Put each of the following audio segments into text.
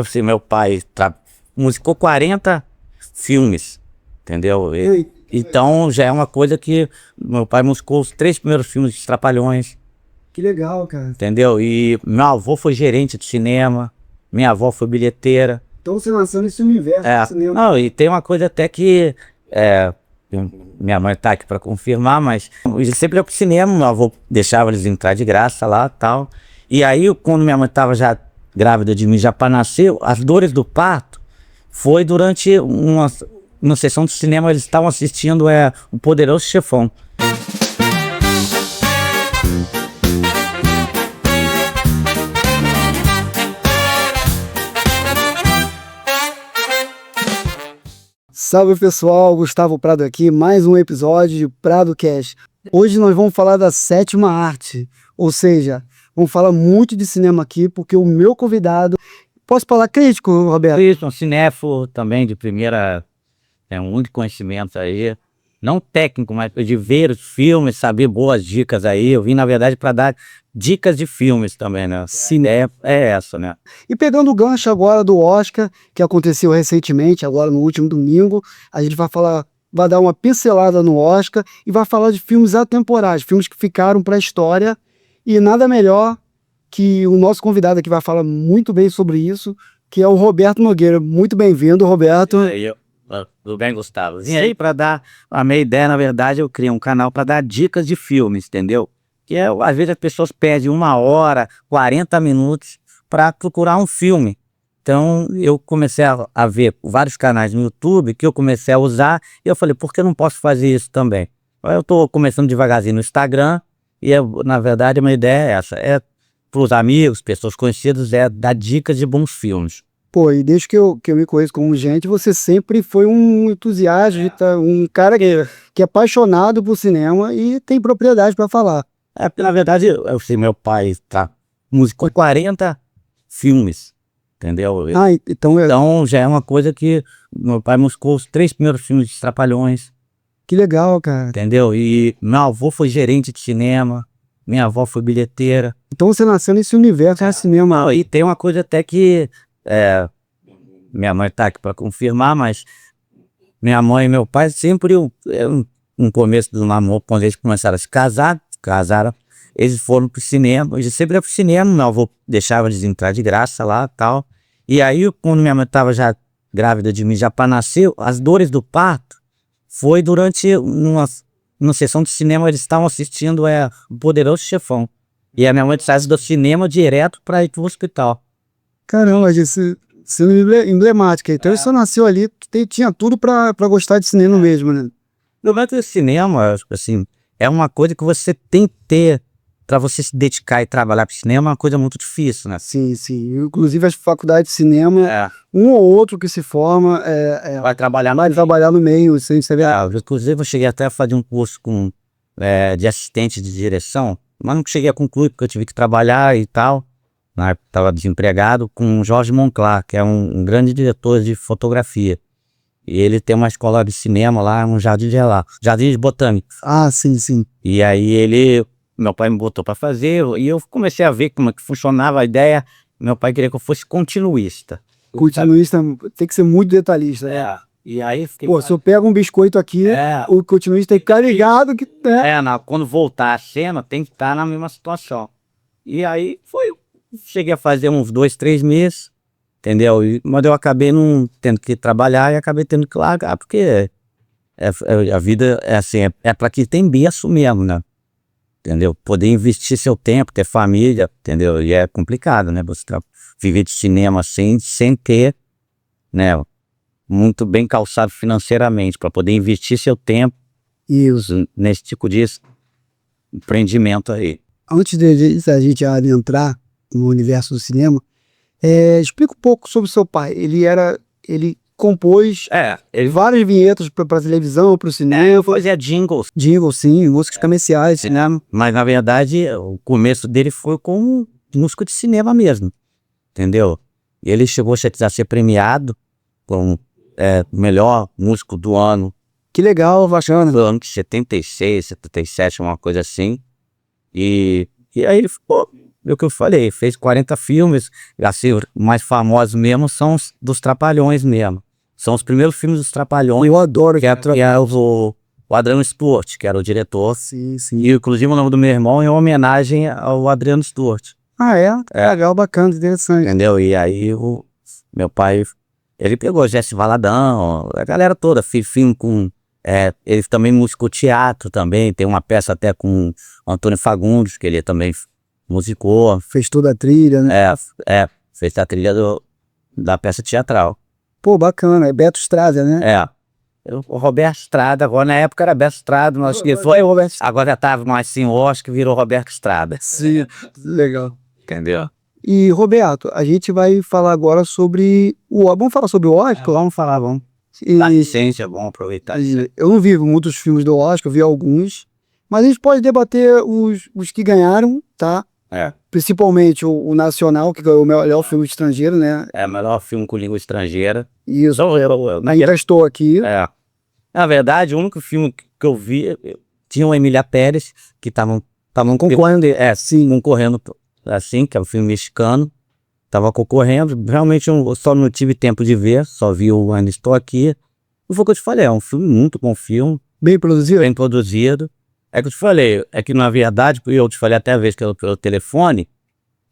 Assim, meu pai musicou 40 filmes, entendeu? Então já é uma coisa que meu pai musicou os 3 primeiros filmes de Trapalhões, Que legal, cara. entendeu? E meu avô foi gerente de cinema, minha avó foi bilheteira. Então você nasceu nesse universo do cinema. Não, e tem uma coisa até que é, minha mãe tá aqui para confirmar, mas eu sempre ia pro cinema, meu avô deixava eles entrar de graça lá e tal. E aí, quando minha mãe tava já grávida de mim, já para nascer, as dores do parto foi durante uma sessão de cinema, eles estavam assistindo O Poderoso Chefão. Salve pessoal, Gustavo Prado aqui, mais um episódio de Prado Cast. Hoje nós vamos falar da sétima arte, ou seja, vamos falar muito de cinema aqui, porque o meu convidado, posso falar crítico, Roberto? Isso, um cinéfilo também de primeira, muito conhecimento aí, não técnico, mas de ver os filmes, saber boas dicas aí. Eu vim, na verdade, para dar dicas de filmes também, né? Ciné é essa, né? E pegando o gancho agora do Oscar, que aconteceu recentemente, agora no último domingo, a gente vai dar uma pincelada no Oscar e vai falar de filmes atemporais, filmes que ficaram para a história, e nada melhor que o nosso convidado aqui vai falar muito bem sobre isso, que é o Roberto Nogueira. Muito bem-vindo, Roberto. Tudo bem, Gustavo? Vim aí para dar a minha ideia. Na verdade, eu criei um canal para dar dicas de filmes, entendeu? Que às vezes as pessoas pedem 1 hora, 40 minutos para procurar um filme. Então eu comecei a ver vários canais no YouTube que eu comecei a usar, e eu falei, por que eu não posso fazer isso também? Eu estou começando devagarzinho no Instagram, e na verdade a minha ideia é essa, para os amigos, pessoas conhecidas, dar dicas de bons filmes. Pô, e desde que eu me conheço como gente, você sempre foi um entusiasta, um cara que é apaixonado por cinema e tem propriedade para falar. Porque na verdade, meu pai musicou 40 filmes, entendeu? Então já é uma coisa que meu pai musicou os 3 primeiros filmes de Trapalhões. Que legal, cara. Entendeu? E meu avô foi gerente de cinema, minha avó foi bilheteira. Então você nasceu nesse universo de cinema. Não, e tem uma coisa até que minha mãe tá aqui para confirmar, mas minha mãe e meu pai sempre, no começo do namoro, quando eles começaram a se casaram, eles foram pro cinema, eles sempre iam pro cinema, meu avô deixava eles entrar de graça lá e tal. E aí, quando minha mãe tava já grávida de mim, já para nascer, as dores do parto foi durante uma sessão de cinema, eles estavam assistindo O Poderoso Chefão. E a minha mãe saiu do cinema direto para ir pro hospital. Caramba, isso é emblemático. Então você nasceu ali, tinha tudo para gostar de cinema mesmo, né? No momento do cinema, assim, é uma coisa que você tem que ter para você se dedicar e trabalhar para cinema, é uma coisa muito difícil, né? Sim, sim. Inclusive as faculdades de cinema, um ou outro que se forma vai trabalhar no meio, isso é verdade. Inclusive eu cheguei até a fazer um curso de assistente de direção, mas não cheguei a concluir porque eu tive que trabalhar e tal. Na época estava desempregado, com o Jorge Monclar, que é um grande diretor de fotografia. E ele tem uma escola de cinema lá, um jardim de botânico. Ah, sim, sim. E aí meu pai me botou para fazer, e eu comecei a ver como é que funcionava a ideia. Meu pai queria que eu fosse continuista. Continuista tem que ser muito detalhista, né? E aí fiquei... Pô, se eu pego um biscoito aqui, o continuista tem que ficar ligado que... quando voltar a cena, tem que estar na mesma situação. E aí cheguei a fazer uns 2, 3 meses, entendeu? Mas eu acabei não tendo que trabalhar e acabei tendo que largar, porque a vida é assim, é para quem tem berço mesmo, né? Entendeu? Poder investir seu tempo, ter família, entendeu? E é complicado, né? Você viver de cinema assim, sem ter, né, muito bem calçado financeiramente, para poder investir seu tempo nesse tipo de empreendimento aí. Antes de a gente adentrar no universo do cinema, explica um pouco sobre o seu pai. Ele compôs várias vinhetas para televisão, para o cinema. Fazia jingles. Jingles, sim, músicas comerciais. Cinema. Mas na verdade o começo dele foi com músico de cinema mesmo, entendeu? E ele chegou a ser premiado como melhor músico do ano. Que legal, bacana. Foi ano de 76, 77, uma coisa assim. E aí ele ficou é o que eu falei, fez 40 filmes, assim, os mais famosos mesmo são os dos Trapalhões mesmo. São os primeiros filmes dos Trapalhões. Eu adoro que é o Adriano Stewart, que era o diretor. Sim, sim. E inclusive o nome do meu irmão é uma homenagem ao Adriano Stewart. Ah, é? Legal, bacana, interessante. Entendeu? E aí o meu pai, ele pegou Jesse Valadão, a galera toda, fez filme com... ele também musicou teatro também, tem uma peça até com Antônio Fagundes, que ele também musicou. Fez toda a trilha, né? Fez a trilha da peça teatral. Pô, bacana, é Beto Estrada, né? O Roberto Estrada, agora na época era Beto Estrada, mas que foi o Roberto, agora já tava mais assim, o Oscar virou Roberto Estrada. Sim, legal. Entendeu? E, Roberto, a gente vai falar agora sobre vamos falar sobre o Oscar? Vamos falar, vamos. E, Dá licença, vamos aproveitar. eu não vi muitos filmes do Oscar, eu vi alguns, mas a gente pode debater os que ganharam, tá? Principalmente o Nacional, que ganhou o melhor filme estrangeiro, né? É o melhor filme com língua estrangeira. Isso. Eu Ainda estou aqui. Na verdade, o único filme que eu vi, tinha o Emília Pérez, que estavam concorrendo, concorrendo, assim, que é um filme mexicano. Tava concorrendo, realmente eu só não tive tempo de ver, só vi o Ainda Estou Aqui. E foi o que eu te falei, é um filme muito bom filme. Bem produzido? Bem produzido. É que eu te falei, é que na verdade, eu te falei até a vez que eu pelo telefone,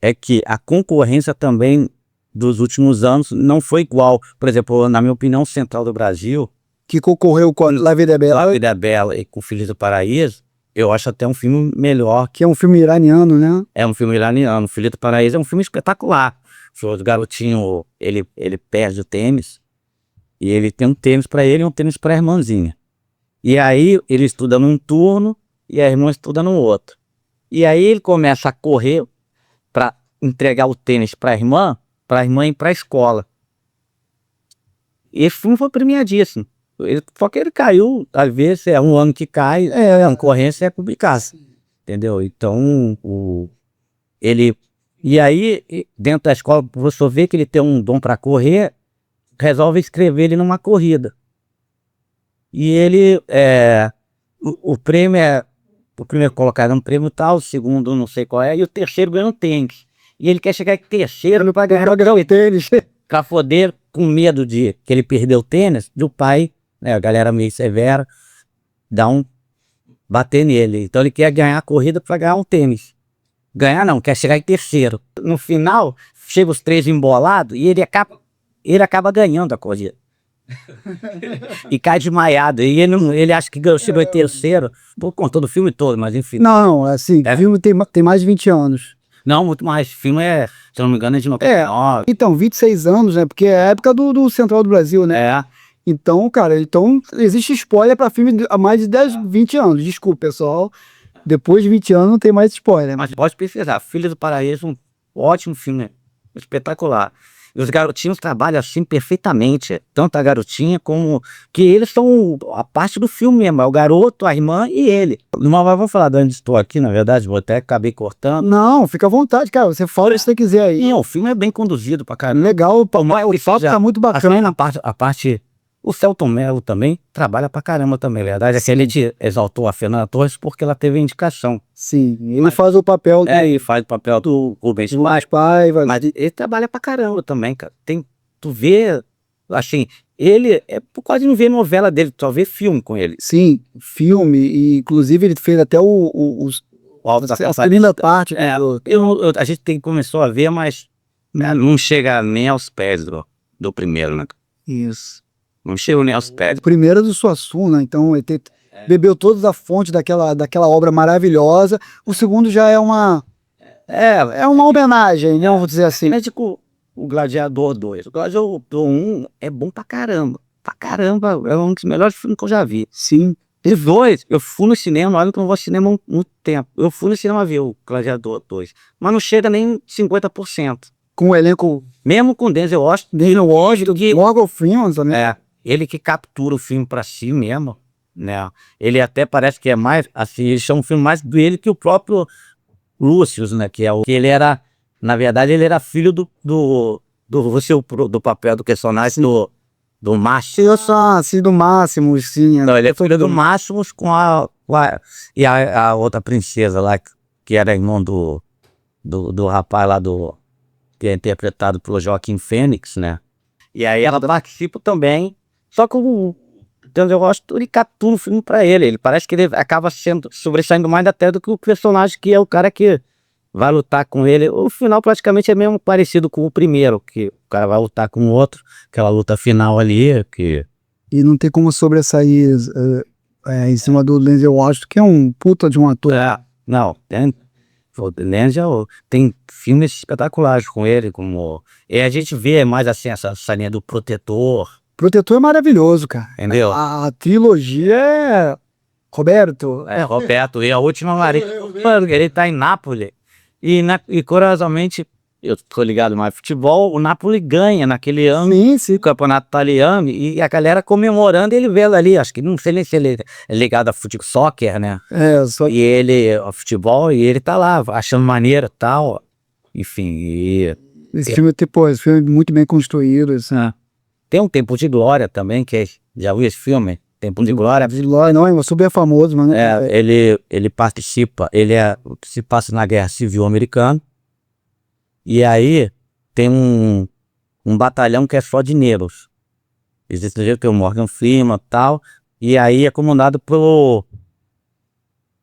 é que a concorrência também dos últimos anos não foi igual. Por exemplo, na minha opinião, Central do Brasil, que concorreu com La Vida é Bela. La Vida é Bela e com Filhos do Paraíso, eu acho até um filme melhor. Que é um filme iraniano, né? É um filme iraniano. Filhos do Paraíso é um filme espetacular. O garotinho, ele perde o tênis, e ele tem um tênis para ele e um tênis para a irmãzinha. E aí ele estuda num turno e a irmã estuda no outro. E aí ele começa a correr para entregar o tênis para a irmã ir para a escola. E esse filme foi premiadíssimo. Só que ele caiu, às vezes é um ano que cai, a concorrência é complicada. Entendeu? Então, e aí, dentro da escola, o professor vê que ele tem um dom para correr, resolve escrever ele numa corrida. E ele, o prêmio o primeiro colocado é um prêmio tal, o segundo não sei qual é, e o terceiro ganha um tênis. E ele quer chegar em terceiro para ganhar o tênis. Cafodeiro, com medo de que ele perdeu o tênis, do pai, né, a galera meio severa, bater nele. Então ele quer ganhar a corrida para ganhar um tênis. Ganhar não, quer chegar em terceiro. No final, chega os três embolados e ele acaba ganhando a corrida. E cai desmaiado. E ele acha que chegou em terceiro. Vou contando o filme todo, mas enfim. Não, assim, o filme tem mais de 20 anos. Não, muito mais. O filme se eu não me engano, é de 99. Então, 26 anos, né? Porque é a época do Central do Brasil, né? Então, cara, existe spoiler pra filme há mais de 10, 20 anos. Desculpa, pessoal. Depois de 20 anos não tem mais spoiler. Mas pode pesquisar. Filhos do Paraíso, um ótimo filme. Espetacular. E os garotinhos trabalham assim perfeitamente. Tanto a garotinha como... Que eles são a parte do filme mesmo. É o garoto, a irmã e ele. Vamos falar de onde estou aqui, na verdade. Vou até acabei cortando. Não, fica à vontade, cara. Você fala o que você quiser aí. Não, o filme é bem conduzido pra caramba. Legal. O foco tá muito bacana. A parte... O Selton Mello também trabalha pra caramba também. A verdade é que ele exaltou a Fernanda Torres porque ela teve indicação. Sim, ele faz o papel do... ele faz o papel do Rubens Paiva. Mas ele trabalha pra caramba também, cara. Tu vê, assim, ele quase não vê novela dele, só vê filme com ele. Sim, filme, e inclusive ele fez até a segunda parte. A gente começou a ver, mas não chega nem aos pés do primeiro, né? Isso. Não chega nem aos pés. O primeiro é do Suassuna, então ele bebeu toda a fonte daquela obra maravilhosa. O segundo já é uma homenagem, né? Vou dizer assim. É tipo o Gladiador 2. O Gladiador 1 é bom pra caramba. Pra caramba, é um dos melhores filmes que eu já vi. Sim. E dois, eu fui no cinema, olha que eu não vou ao cinema há muito tempo. Eu fui no cinema ver o Gladiador 2, mas não chega nem 50%. Com o elenco... Mesmo com Denzel Washington, Morgan Freeman também. Ele que captura o filme pra si mesmo, né? Ele até parece que é mais, assim, eles chamam o filme mais dele que o próprio Lúcio, né? Que ele era, na verdade, ele era filho do papel do personagem do Máximo. Sim, do Máximo, sim. Não, ele é filho do Máximo com a outra princesa lá, que era irmão do do rapaz lá que é interpretado pelo Joaquim Fênix, né? E aí ela participa também, só que o Denzel Washington, ele captura o filme pra ele parece que ele acaba sobressaindo mais até do que o personagem que é o cara que vai lutar com ele. O final praticamente é mesmo parecido com o primeiro, que o cara vai lutar com o outro, aquela luta final ali, que... E não tem como sobressair em cima do Denzel Washington, que é um puta de um ator. Não, o Denzel tem filmes espetaculares com ele, como... E a gente vê mais assim, essa linha do Protetor. Protetor é maravilhoso, cara. Entendeu? A trilogia é... Roberto. Roberto, e a última Maria. Mano, ele tá em Nápoles. E curiosamente, eu tô ligado mais futebol, o Napoli ganha naquele ano o campeonato italiano e a galera comemorando ele vendo ali. Acho que não sei nem se ele é ligado a futebol, soccer, né? E ele, ao futebol, e ele tá lá, achando maneiro e tal. Enfim, esse filme é muito bem construído. Assim. Tem um Tempo de Glória também, já viu esse filme? Tempo de Glória. Não, é super famoso, mano. Ele participa, se passa na Guerra Civil Americana. E aí tem um batalhão que é só de negros. Existe jeito que é o Morgan Freeman e tal. E aí é comandado pelo...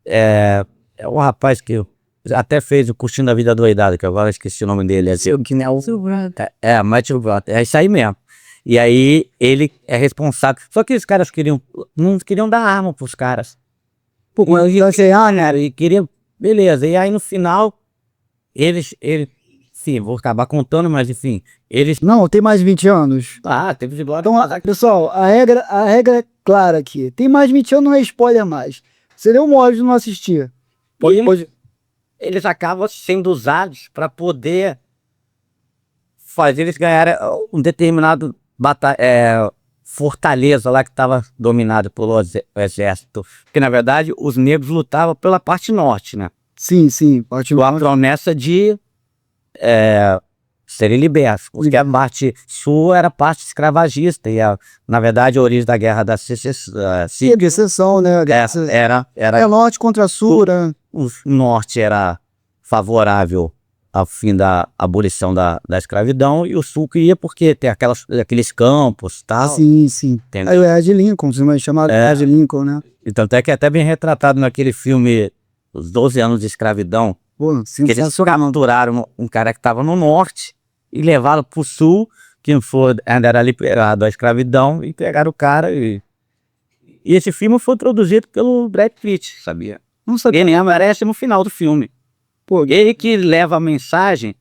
É o rapaz que até fez o Curtindo a Vida Doidado, que agora eu esqueci o nome dele. Matthew Broderick. É isso aí mesmo. E aí ele é responsável. Só que os caras não queriam dar arma pros caras. E queriam... Beleza. E aí no final, sim, vou acabar contando, mas enfim, eles... Não, tem mais de 20 anos. Tempo de Glória. Então, pessoal, a regra é clara aqui. Tem mais de 20 anos, não é spoiler mais. Você deu mole de não assistir. Eles acabam sendo usados para poder fazer eles ganharem um determinado fortaleza lá que estava dominado pelo exército. Porque, na verdade, os negros lutavam pela parte norte, né? Sim. A promessa de serem libertos. Porque a parte sul era parte escravagista. E, na verdade, a origem da guerra da secessão, né? Era norte contra sul. O norte era favorável ao fim da abolição da escravidão, e o sul queria porque tem aqueles campos e tal. Sim. Aí o Ed Lincoln, chamado Ed Lincoln, né? Então até que é até bem retratado naquele filme Os 12 Anos de Escravidão, que eles capturaram um cara que estava no norte e levaram para o sul, que ainda era liberado da escravidão, e pegaram o cara. E esse filme foi produzido pelo Brad Pitt, sabia? Não sabia, nem aparece no final do filme. Ele que leva a mensagem.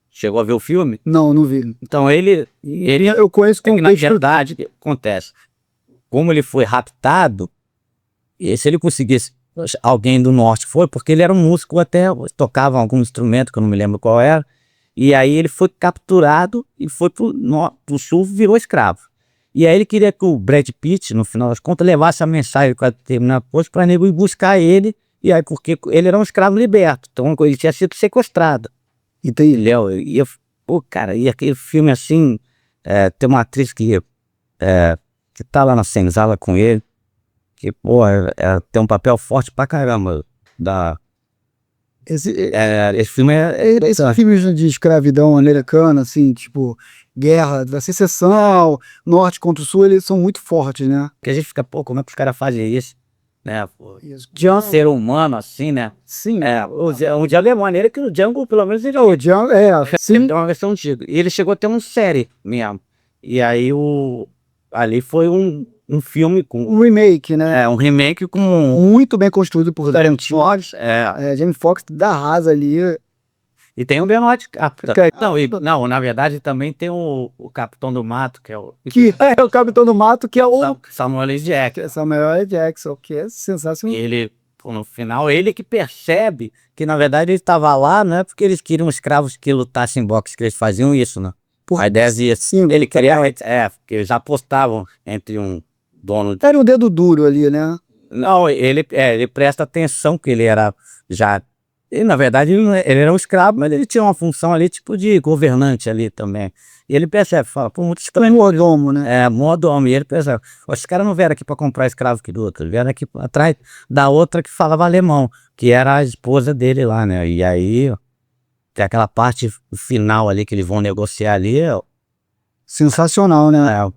Chegou a ver o filme? Não vi. Então eu conheço como na verdade o que acontece. Como ele foi raptado, e se ele conseguisse alguém do norte, foi porque ele era um músico, até tocava algum instrumento que eu não me lembro qual era, e aí ele foi capturado e foi pro sul, virou escravo. E aí ele queria que o Brad Pitt, no final das contas, levasse a mensagem para determinado posto para nego ir buscar ele. E aí, porque ele era um escravo liberto, então ele tinha sido sequestrado. Entendeu? Cara, e aquele filme assim, tem uma atriz que tá lá na senzala com ele, que, tem um papel forte pra caramba. Esse filme Esses filmes de escravidão americana, assim, tipo, guerra da secessão, norte contra o sul, eles são muito fortes, né? Porque a gente fica, como é que os caras fazem isso? Né, de um ser humano assim, né? Sim. O Django é maneira que o Django, pelo menos, ele o Django sim. É uma versão antiga. E ele chegou a ter uma série mesmo. E aí ali foi um filme com um remake, né? Um remake com muito bem construído por Tarantino. Jamie Foxx da arrasa ali. E tem o Benoit. Não, na verdade também tem o Capitão do Mato, que é o... o Capitão do Mato, que é o... Samuel L. Jackson, que é sensacional. Ele, no final, ele que percebe que, na verdade, ele estava lá, não é porque eles queriam escravos que lutassem em boxe, que eles faziam isso, né? A ideia assim, ele queria... porque eles apostavam entre um dono... Era um dedo duro ali, né? Não, ele presta atenção que ele era já... E, na verdade, ele era um escravo, mas ele tinha uma função ali, tipo de governante ali também. E ele percebe, fala, muito estranho. Mordomo, né? Mordomo. E ele percebe, os caras não vieram aqui para comprar escravo que do outro, eles vieram aqui atrás da outra que falava alemão, que era a esposa dele lá, né? E aí, tem aquela parte final ali que eles vão negociar ali, Sensacional, né?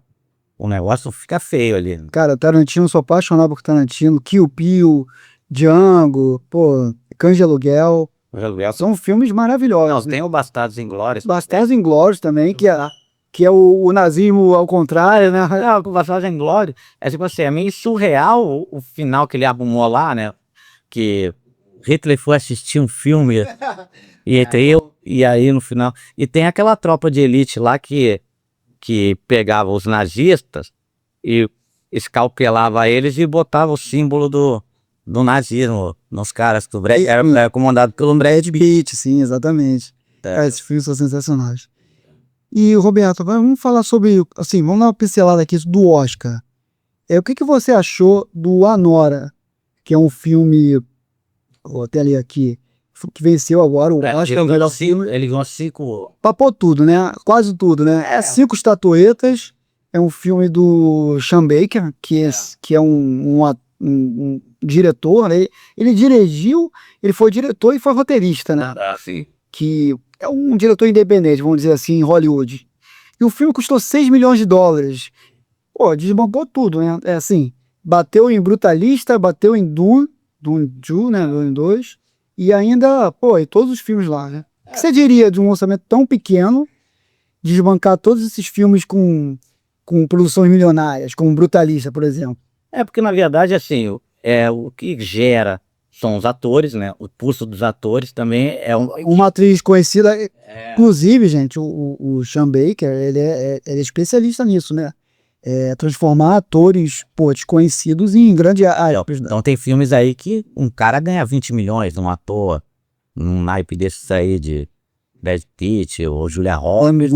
o negócio fica feio ali. Cara, Tarantino, sou apaixonado por Tarantino. Kill Bill, Django, pô, Cães de Aluguel. São filmes maravilhosos. Não, tem o Bastardos Inglórios. Bastardos Inglórios também, que é o nazismo ao contrário, né? Não, o Bastardos Inglórios é tipo assim, é meio surreal o final que ele arrumou lá, né? Que Hitler foi assistir um filme e aí no final... E tem aquela tropa de elite lá que pegava os nazistas e escalpelava eles e botava o símbolo do nazismo nos caras, que o Brad, era comandado pelo Brad Pitt. Sim, exatamente. Esses filmes são sensacionais. E, Roberto, agora vamos falar sobre, assim, vamos dar uma pincelada aqui do Oscar. O que você achou do Anora, que é um filme, vou até ler aqui, que venceu agora o Oscar, o melhor filme. Ele ganhou 5... Papou tudo, né? Quase tudo, né? 5 estatuetas. É um filme do Sean Baker, que é um diretor, né? Ele dirigiu, ele foi diretor e foi roteirista, né? Sim. Que é um diretor independente, vamos dizer assim, em Hollywood. E o filme custou 6 milhões de dólares. Pô, desbancou tudo, né? É assim, bateu em Brutalista, bateu em Dune 2, né? Dune 2. E ainda, pô, e todos os filmes lá, né? O que você diria de um orçamento tão pequeno, desbancar todos esses filmes com produções milionárias, como Brutalista, por exemplo? Porque na verdade, assim, o que gera são os atores, né? O pulso dos atores também é uma atriz conhecida, inclusive, gente, o Sean Baker, ele é especialista nisso, né? Transformar atores, pô, desconhecidos em grandes áreas. Então tem filmes aí que um cara ganha 20 milhões num ator, num naipe desses aí de Brad Pitt ou Julia Roberts.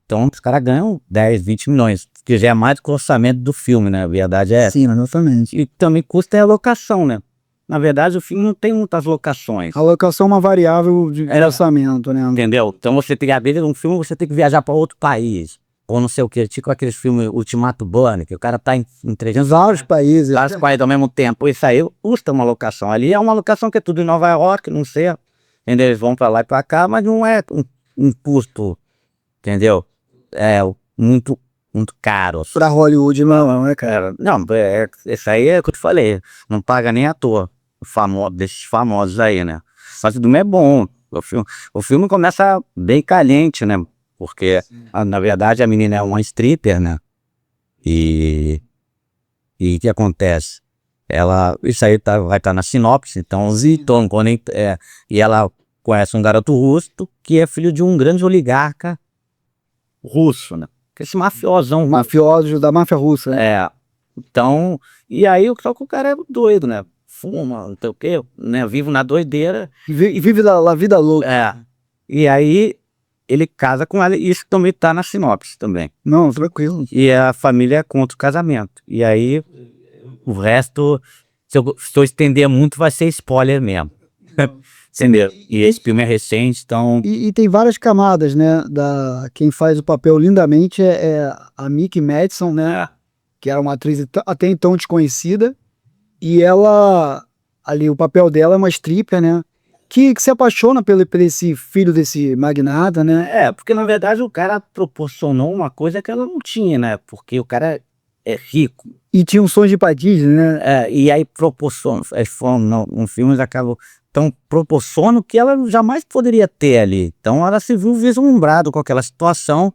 Então os caras ganham 10, 20 milhões, que já é mais do que o orçamento do filme, né? A verdade é essa. Sim, exatamente. E também custa a locação, né? Na verdade, o filme não tem muitas locações. A locação é uma variável de orçamento, né? Entendeu? Então você tem a ver um filme, você tem que viajar para outro país. Ou não sei o que, tipo aqueles filmes Ultimato Burn, que o cara tá em 300 vários países. Vários países ao mesmo tempo. Isso aí custa uma locação. Ali é uma locação que é tudo em Nova York, não sei. Entendeu? Eles vão para lá e para cá, mas não é um custo, entendeu? É muito caro. Pra Hollywood não, né, cara? Não, isso aí é o que eu te falei. Não paga nem ator. Desses famosos aí, né? Mas o filme é bom. O filme começa bem caliente, né? Porque, na verdade, a menina é uma stripper, né? E o que acontece? Isso aí vai estar na sinopse, então, e ela conhece um garoto russo que é filho de um grande oligarca russo, né? Esse mafiosão. Mafioso da máfia russa, né? Então, e aí só que o cara é doido, né? Fuma, não sei o quê, né? Vive na doideira. E vive a vida louca. E aí ele casa com ela, e isso também tá na sinopse também. Não, tranquilo. E a família é contra o casamento. E aí o resto, se eu estender muito, vai ser spoiler mesmo. Entendeu? E esse filme é recente, então... E tem várias camadas, né? Quem faz o papel lindamente é a Mickey Madison, né? Que era uma atriz até então desconhecida. E ela, ali, o papel dela é uma stripper, né? Que se apaixona por esse filho desse magnata, né? Porque na verdade o cara proporcionou uma coisa que ela não tinha, né? Porque o cara é rico. E tinha um sonho de ir pra Disney, né? E aí proporciona, um filme acaba... Então proporciona o que ela jamais poderia ter ali. Então ela se viu vislumbrada com aquela situação,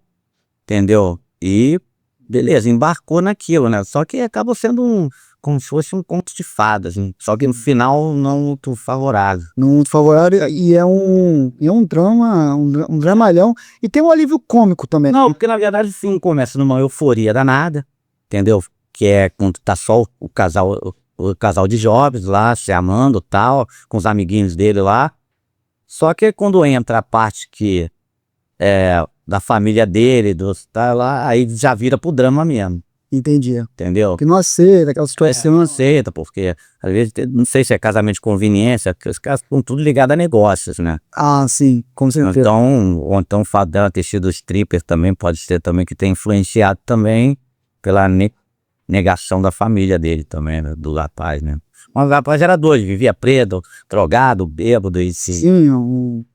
entendeu? E beleza, embarcou naquilo, né? Só que acabou sendo como se fosse um conto de fadas, hein? Só que no final não muito favorável. Não muito favorável, e é um drama, um dramalhão, e tem um alívio cômico também. Não, porque na verdade o filme começa numa euforia danada, entendeu? Que é quando tá só o casal de jovens lá, se amando e tal, com os amiguinhos dele lá. Só que quando entra a parte que da família dele, tá lá, aí já vira pro drama mesmo. Entendi. Entendeu? Que não aceita, aquela situação. Não aceita, porque às vezes, não sei se é casamento de conveniência, porque os caras estão tudo ligados a negócios, né? Sim, com certeza. Ou então o fato dela ter sido stripper também pode ser também que tem influenciado também pela negação da família dele também, né? Do rapaz, né? Mas o rapaz era doido, vivia preso, drogado, bêbado e Sim,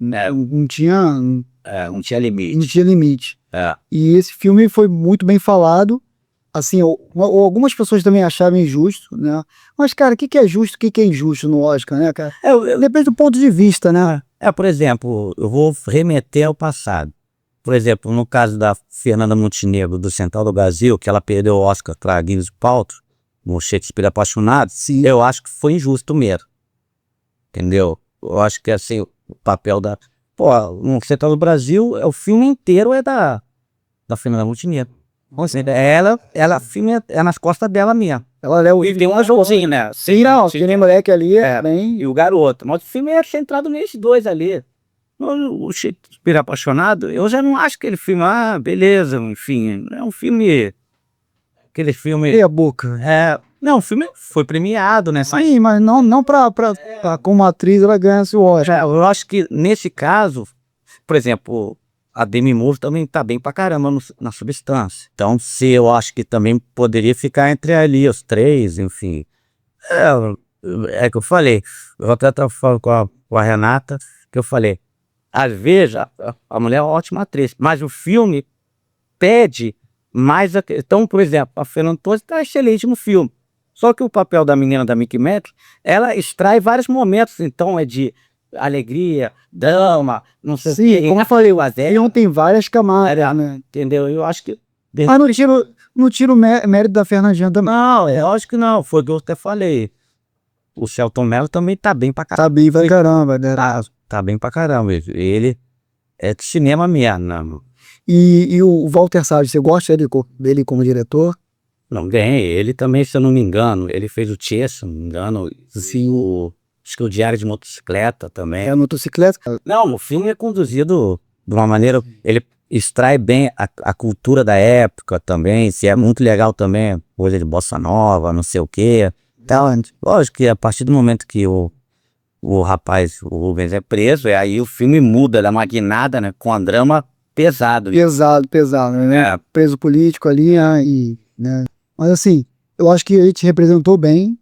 Não tinha, não tinha limite. não tinha limite. É. E esse filme foi muito bem falado. Assim, algumas pessoas também acharam injusto, né? Mas, cara, o que é justo, o que é injusto no Oscar, né, cara? Depende do ponto de vista, né? Por exemplo, eu vou remeter ao passado. Por exemplo, no caso da Fernanda Montenegro, do Central do Brasil, que ela perdeu o Oscar para Gwyneth Paltrow, no Shakespeare Apaixonado, Sim. eu acho que foi injusto mesmo. Entendeu? Eu acho que assim, o papel da... Pô, no Central do Brasil, o filme inteiro é da Fernanda Montenegro. Ou seja, ela filme é nas costas dela mesmo. Ela é o... E tem um azulzinho, né? Sim, não, aquele moleque ali bem... E o garoto. Mas o filme é centrado nesses dois ali. O Shakespeare Apaixonado, eu já não acho aquele filme, beleza, enfim, é um filme... Aquele filme... Meia boca. Não, o filme foi premiado, né? Sim, mas não como atriz ela ganha o Oscar. Eu acho que nesse caso, por exemplo, a Demi Moore também tá bem pra caramba na Substância. Então, se eu acho que também poderia ficar entre ali os três, enfim. É que eu falei, eu até tava falando com a Renata, que eu falei, às vezes a mulher é uma ótima atriz, mas o filme pede mais... Então, por exemplo, a Fernanda Torres tá excelente no filme. Só que o papel da menina da Mickey Mantle, ela extrai vários momentos, então é de alegria, drama, não sei o Sim, como eu falei, o Zé, filme tem várias camadas, né? entendeu? Eu acho que... Mas não tira o mérito da Fernandinha também. Não, lógico que não, foi o que eu até falei. O Selton Mello também tá bem pra caramba. Tá bem pra caramba, né? Tá bem pra caramba. Ele é de cinema mesmo, né? E o Walter Salles, você gosta dele como diretor? Não, ganhei. Ele também, se eu não me engano, ele fez o Tchê, se eu não me engano. Sim. Acho que o Diário de Motocicleta também. É a motocicleta? Não, o filme é conduzido de uma maneira... Ele extrai bem a cultura da época também, se é muito legal também, coisa de bossa nova, não sei o quê. Então, lógico que a partir do momento que o rapaz, o Rubens, é preso, aí o filme muda da maquinada, né, com um drama pesado. Pesado, né? Preso político ali, né? Mas assim, eu acho que a gente representou bem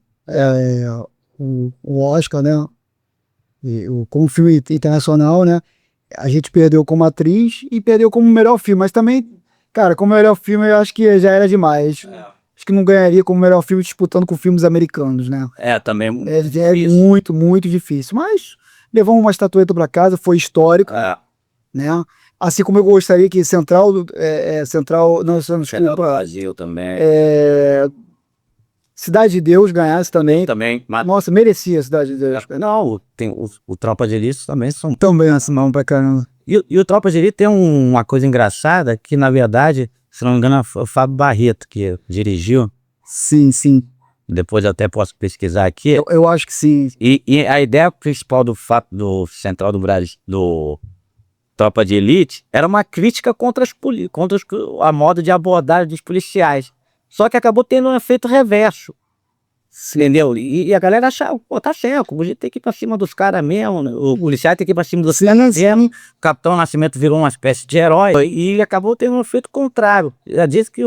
o Oscar, né? Como filme internacional, né? A gente perdeu como atriz e perdeu como melhor filme, mas também, cara, como melhor filme eu acho que já era demais. Acho que não ganharia como melhor filme disputando com filmes americanos, né? Também é muito, muito difícil, mas levamos uma estatueta para casa, foi histórico, né? Assim como eu gostaria que Central, não, Central do Brasil também. Cidade de Deus ganhasse também. Nossa, merecia a Cidade de Deus. Não, tem o Tropa de Elite também são... Também assim, mão pra caramba. E o Tropa de Elite tem uma coisa engraçada, que na verdade, se não me engano, foi o Fábio Barreto que dirigiu. Sim, sim. Depois eu até posso pesquisar aqui. Eu acho que sim. E a ideia principal do Central do Brasil, do Tropa de Elite, era uma crítica contra a moda de abordagem dos policiais. Só que acabou tendo um efeito reverso. Entendeu? E a galera achava, pô, tá certo, a gente tem que ir pra cima dos caras mesmo, né? O policial tem que ir pra cima dos caras mesmo. O Capitão Nascimento virou uma espécie de herói e acabou tendo um efeito contrário. Já disse que,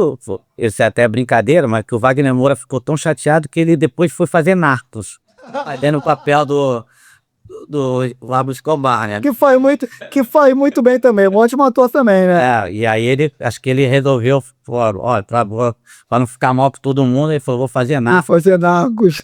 isso é até brincadeira, mas que o Wagner Moura ficou tão chateado que ele depois foi fazer Narcos, fazendo o papel do Pablo Escobar, né? Que foi muito bem também, um ótimo ator também, né? E aí acho que ele resolveu, ó, pra não ficar mal pra todo mundo, ele falou, vou fazer Narcos. Fazer Narcos.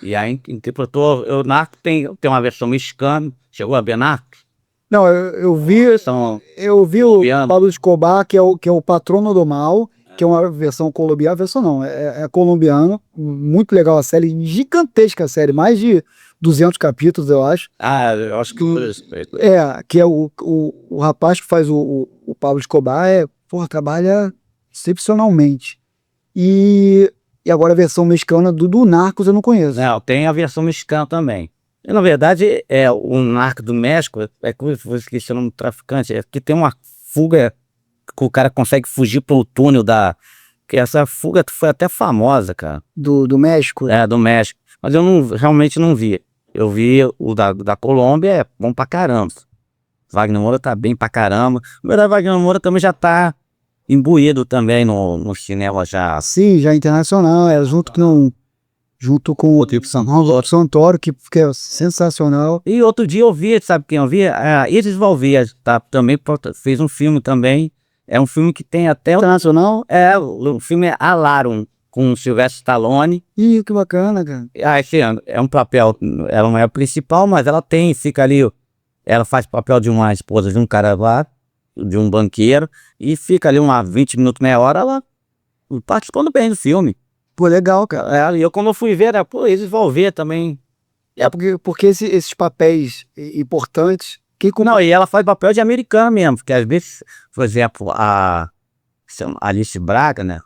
E aí interpretou, o Narcos tem uma versão mexicana, chegou a ver Narcos? Não, eu vi o Pablo Escobar, que é o Patrono do Mal, que é uma versão colombiana, versão não, é colombiano, muito legal a série, gigantesca a série, mais de 200 capítulos, eu acho. Eu acho que... que é o rapaz que faz o Pablo Escobar, trabalha excepcionalmente. E agora a versão mexicana do Narcos eu não conheço. Não, tem a versão mexicana também. E, na verdade, o Narco do México, como se fosse questão do traficante, que tem uma fuga que o cara consegue fugir pelo túnel que essa fuga foi até famosa, cara. Do México? Do México. Mas eu realmente não vi. Eu vi o da Colômbia, é bom pra caramba. Wagner Moura tá bem pra caramba. Na verdade, Wagner Moura também já tá imbuído também no cinema já. Sim, já internacional, junto com junto com o Rodrigo Santoro, que é sensacional. E outro dia eu vi, sabe quem eu vi? A Isis Valvia, tá? Também fez um filme também. É um filme que tem até Internacional? o filme é Alarum, com o Sylvester Stallone. Ih, que bacana, cara. Esse ano é um papel, ela não é a principal, mas ela fica ali, ela faz papel de uma esposa de um cara lá, de um banqueiro, e fica ali umas 20 minutos, meia hora, ela participando bem do filme. Pô, legal, cara. E eu quando eu fui ver, eles vão ver também. Porque esses papéis importantes... Não, e ela faz papel de americana mesmo, porque às vezes, por exemplo, a Alice Braga, né?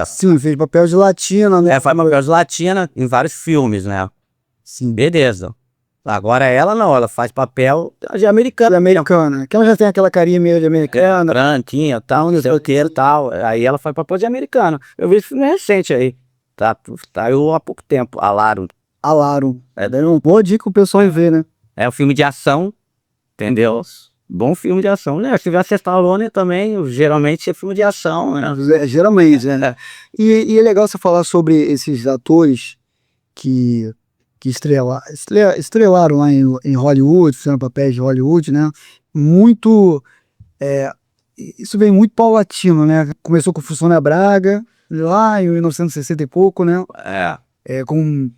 Sim, fez papel de latina, né? Faz papel de latina em vários filmes, né? Sim. Beleza. Agora ela não, ela faz papel de americana. Americana. Que ela já tem aquela carinha meio de americana. Branquinha, tal, não sei o que e tal. Aí ela faz papel de americana. Eu vi esse filme recente aí. Tá eu há pouco tempo, Alarum. Alarum. Dando uma boa dica pro pessoal ver, né? É um filme de ação, entendeu? Bom filme de ação, né? Se tiver Stallone também, geralmente é filme de ação, né? Geralmente, né? E é legal você falar sobre esses atores que estrelaram lá em Hollywood, fizeram papéis de Hollywood, né? Muito... isso vem muito paulatino, né? Começou com o Sônia Braga, lá em 1960 e pouco, né? Com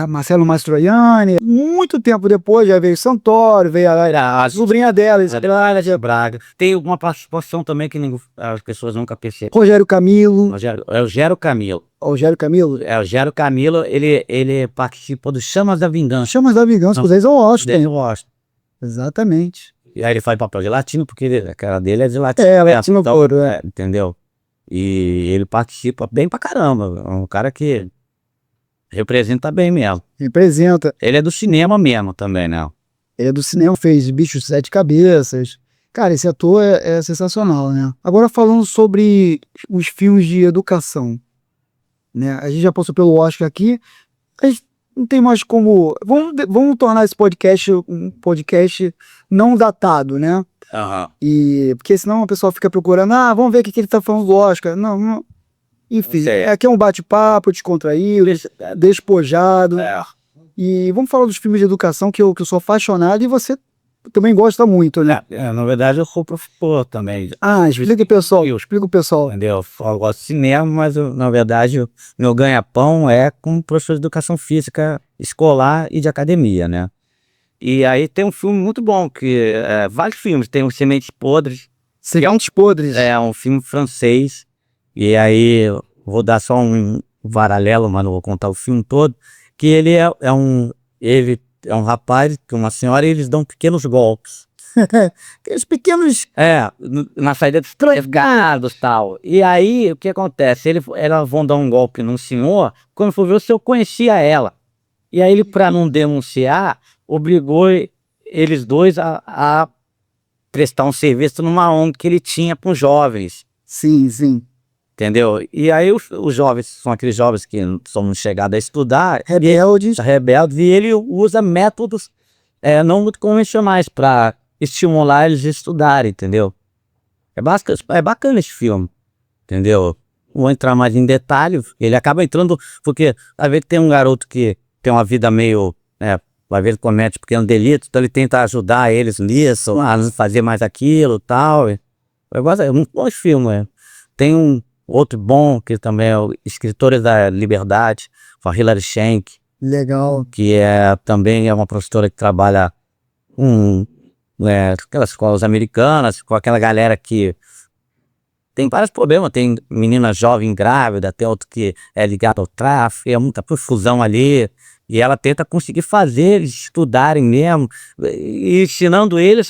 Marcelo Mastroianni. Muito tempo depois já veio Santoro, veio a sobrinha dela, Adriana Braga. Tem uma participação também que as pessoas nunca percebem. Rogério Camilo. Rogério Camilo. Rogério Camilo? Rogério Camilo, ele participou do Chamas da Vingança. Chamas da Vingança, com o Denzel Washington. Exatamente. E aí ele faz papel de latino, porque a cara dele é de latino. Latino puro, entendeu? E ele participa bem pra caramba. É um cara que representa bem mesmo. Representa. Ele é do cinema mesmo também, né? Ele é do cinema, fez Bicho de Sete Cabeças. Cara, esse ator é sensacional, né? Agora falando sobre os filmes de educação, né? A gente já passou pelo Oscar aqui, a gente não tem mais como... Vamos tornar esse podcast um podcast não datado, né? Porque senão o pessoal fica procurando, vamos ver o que ele tá falando do Oscar. Não. Enfim, aqui é um bate-papo descontraído, despojado. E vamos falar dos filmes de educação que eu sou apaixonado e você também gosta muito, né? Na verdade eu sou professor também. Explica o pessoal. Entendeu? Eu gosto de cinema, mas na verdade o meu ganha-pão é como professor de educação física escolar e de academia, né? E aí tem um filme muito bom, vários filmes, tem o Sementes Podres. Sementes Podres? É um filme francês. E aí eu vou dar só um paralelo, mas não vou contar o filme todo, que ele é um rapaz com uma senhora e eles dão pequenos golpes. Aqueles pequenos... na saída dos três tal. E aí, o que acontece? Elas vão dar um golpe num senhor, quando for ver, o senhor conhecia ela. E aí ele, para não denunciar, obrigou eles dois a prestar um serviço numa ONG que ele tinha para os jovens. Sim. Entendeu? E aí os jovens, são aqueles jovens que são chegados a estudar, rebeldes, e ele usa métodos não muito convencionais para estimular eles a estudarem, entendeu? É bacana esse filme, entendeu? Vou entrar mais em detalhes, ele acaba entrando, porque às vezes tem um garoto que tem uma vida meio, vai ver, ele comete pequeno delito, então ele tenta ajudar eles nisso, a fazer mais aquilo e tal. É muito bom esse filme, Tem um outro bom, que também é o Escritores da Liberdade, com a Hilary Swank. Legal. Que também é uma professora que trabalha com aquelas escolas americanas, com aquela galera que tem vários problemas. Tem menina jovem grávida, tem outro que é ligado ao tráfico, é muita confusão ali. E ela tenta conseguir fazer eles estudarem mesmo, e ensinando eles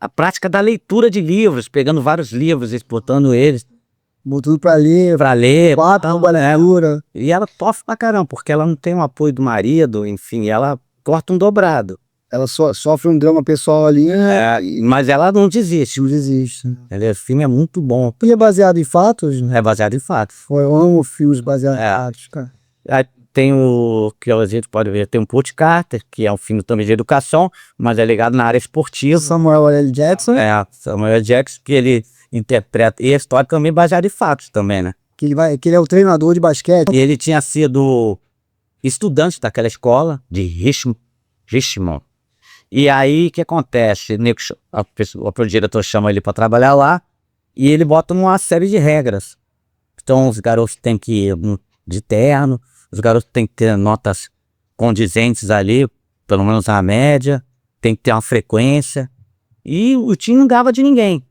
a prática da leitura de livros, pegando vários livros, exportando eles. Botando pra ler. Leitura. E ela sofre pra caramba, porque ela não tem o apoio do marido, enfim, ela corta um dobrado. Ela sofre um drama pessoal ali. Mas ela não desiste. Não desiste. O filme é muito bom. E é baseado em fatos? É baseado em fatos. Eu amo filmes baseados em fatos, cara. Aí tem que a gente pode ver, tem um Coach Carter, que é um filme também de educação, mas é ligado na área esportiva. Samuel L. Jackson. Samuel L. Jackson, que ele interpreta, e a história também é baseada em fatos também, né? que ele é o treinador de basquete. E ele tinha sido estudante daquela escola de Richmond. E aí, o que acontece? O diretor chama ele para trabalhar lá e ele bota uma série de regras. Então, os garotos têm que ir de terno, os garotos têm que ter notas condizentes ali, pelo menos a média, tem que ter uma frequência. E o time não ganhava de ninguém.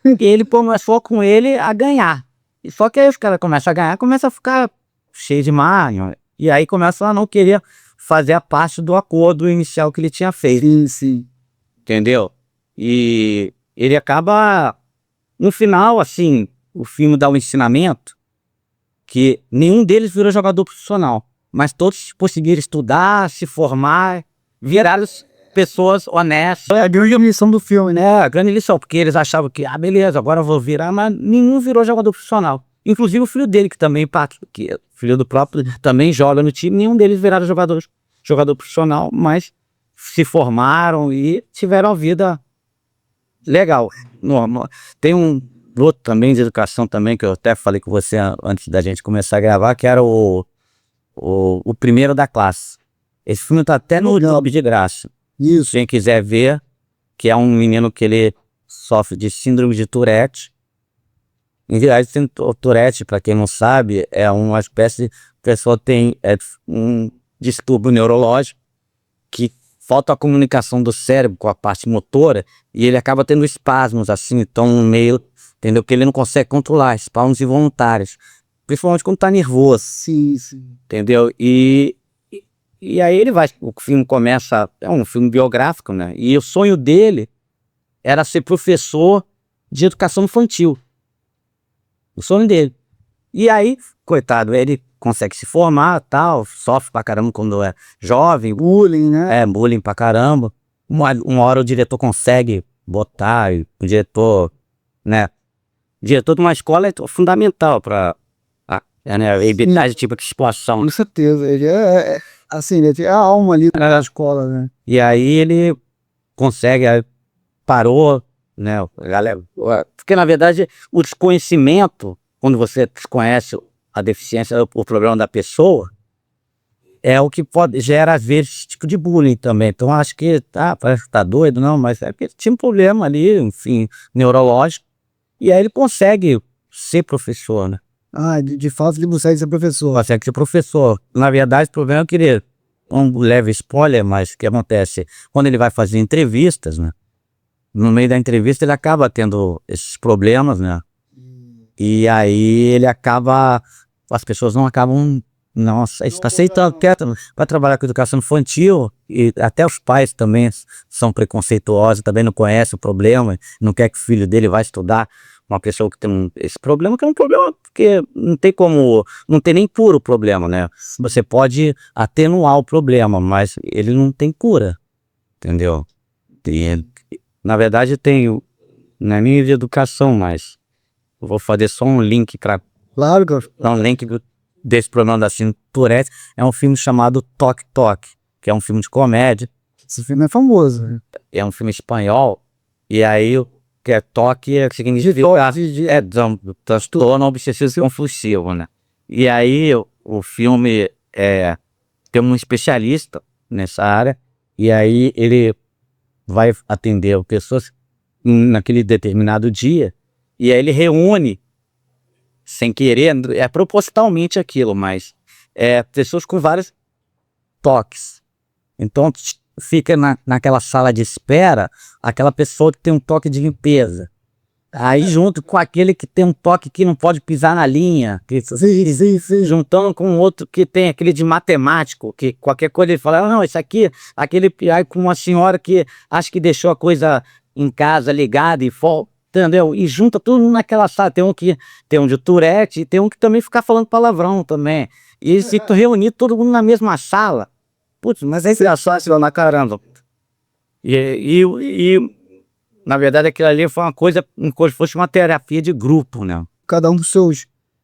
E ele começou com ele a ganhar. E só que aí os caras começam a ganhar, começam a ficar cheio de manho. E aí começam a não querer fazer a parte do acordo inicial que ele tinha feito. Sim, sim. Entendeu? E ele acaba, no final, assim, o filme dá um ensinamento que nenhum deles virou jogador profissional, mas todos conseguiram estudar, se formar, viraram pessoas honestas. É a grande lição do filme, né? É, a grande lição, porque eles achavam que, beleza, agora eu vou virar, mas nenhum virou jogador profissional. Inclusive o filho dele, que também, que filho do próprio, também joga no time, nenhum deles viraram jogador profissional, mas se formaram e tiveram a vida legal. Normal. Tem um outro também de educação também, que eu até falei com você antes da gente começar a gravar, que era o primeiro da classe. Esse filme tá até no YouTube de graça. Isso. Quem quiser ver, que é um menino que ele sofre de síndrome de Tourette. Em verdade, o Tourette, para quem não sabe, é uma espécie de pessoa tem um distúrbio neurológico que falta a comunicação do cérebro com a parte motora e ele acaba tendo espasmos assim, então no meio, entendeu? Que ele não consegue controlar, espasmos involuntários, principalmente quando tá nervoso. Sim, sim. Entendeu? E aí o filme começa, é um filme biográfico, né? E o sonho dele era ser professor de educação infantil. O sonho dele. E aí, coitado, ele consegue se formar, tal, sofre pra caramba quando é jovem. Bullying, né? É, bullying pra caramba. Uma hora o diretor consegue botar, e o diretor, né? O diretor de uma escola é fundamental pra evitar esse tipo de situação. Com certeza. Ele assim, ele é a alma ali da escola, né? E aí ele consegue, aí parou, né? Galera, porque na verdade o desconhecimento, quando você desconhece a deficiência, o problema da pessoa, é o que gera às vezes esse tipo de bullying também. Então acho que parece que tá doido, não, mas é porque ele tinha um problema ali, enfim, neurológico, e aí ele consegue ser professor, né? De fato ele consegue ser professor. Consegue ser professor. Na verdade, o problema é que ele, um leve spoiler, mas o que acontece? Quando ele vai fazer entrevistas, né? No meio da entrevista ele acaba tendo esses problemas, né? E aí ele acaba, as pessoas não acabam, nossa, está aceitando, vai trabalhar com educação infantil, e até os pais também são preconceituosos, também não conhecem o problema, não quer que o filho dele vá estudar. Uma pessoa que tem esse problema, que é um problema porque não tem como, não tem nem cura o problema, né? Você pode atenuar o problema, mas ele não tem cura, entendeu? Na verdade tem, na minha de educação, mas eu vou fazer só um link para Claro, cara. dar um link desse problema da síndrome de Tourette. É um filme chamado Toque Toque, que é um filme de comédia. Esse filme é famoso, né? É um filme espanhol, e aí que é toque, significa transtorno obsessivo compulsivo, né? E aí o filme tem um especialista nessa área, e aí ele vai atender pessoas naquele determinado dia, e aí ele reúne, sem querer, propositalmente aquilo, mas pessoas com vários toques. Então fica naquela sala de espera aquela pessoa que tem um toque de limpeza, aí junto com aquele que tem um toque que não pode pisar na linha, juntando com outro que tem aquele de matemático, que qualquer coisa ele fala, não, isso aqui, aí com uma senhora que acha que deixou a coisa em casa ligada e entendeu? E junta tudo naquela sala. Tem um de Tourette e tem um que também fica falando palavrão também, e eles ficam reunidos todo mundo na mesma sala. Putz, mas aí é só na caramba. E na verdade aquilo ali foi uma coisa, como se fosse uma terapia de grupo, né? Cada um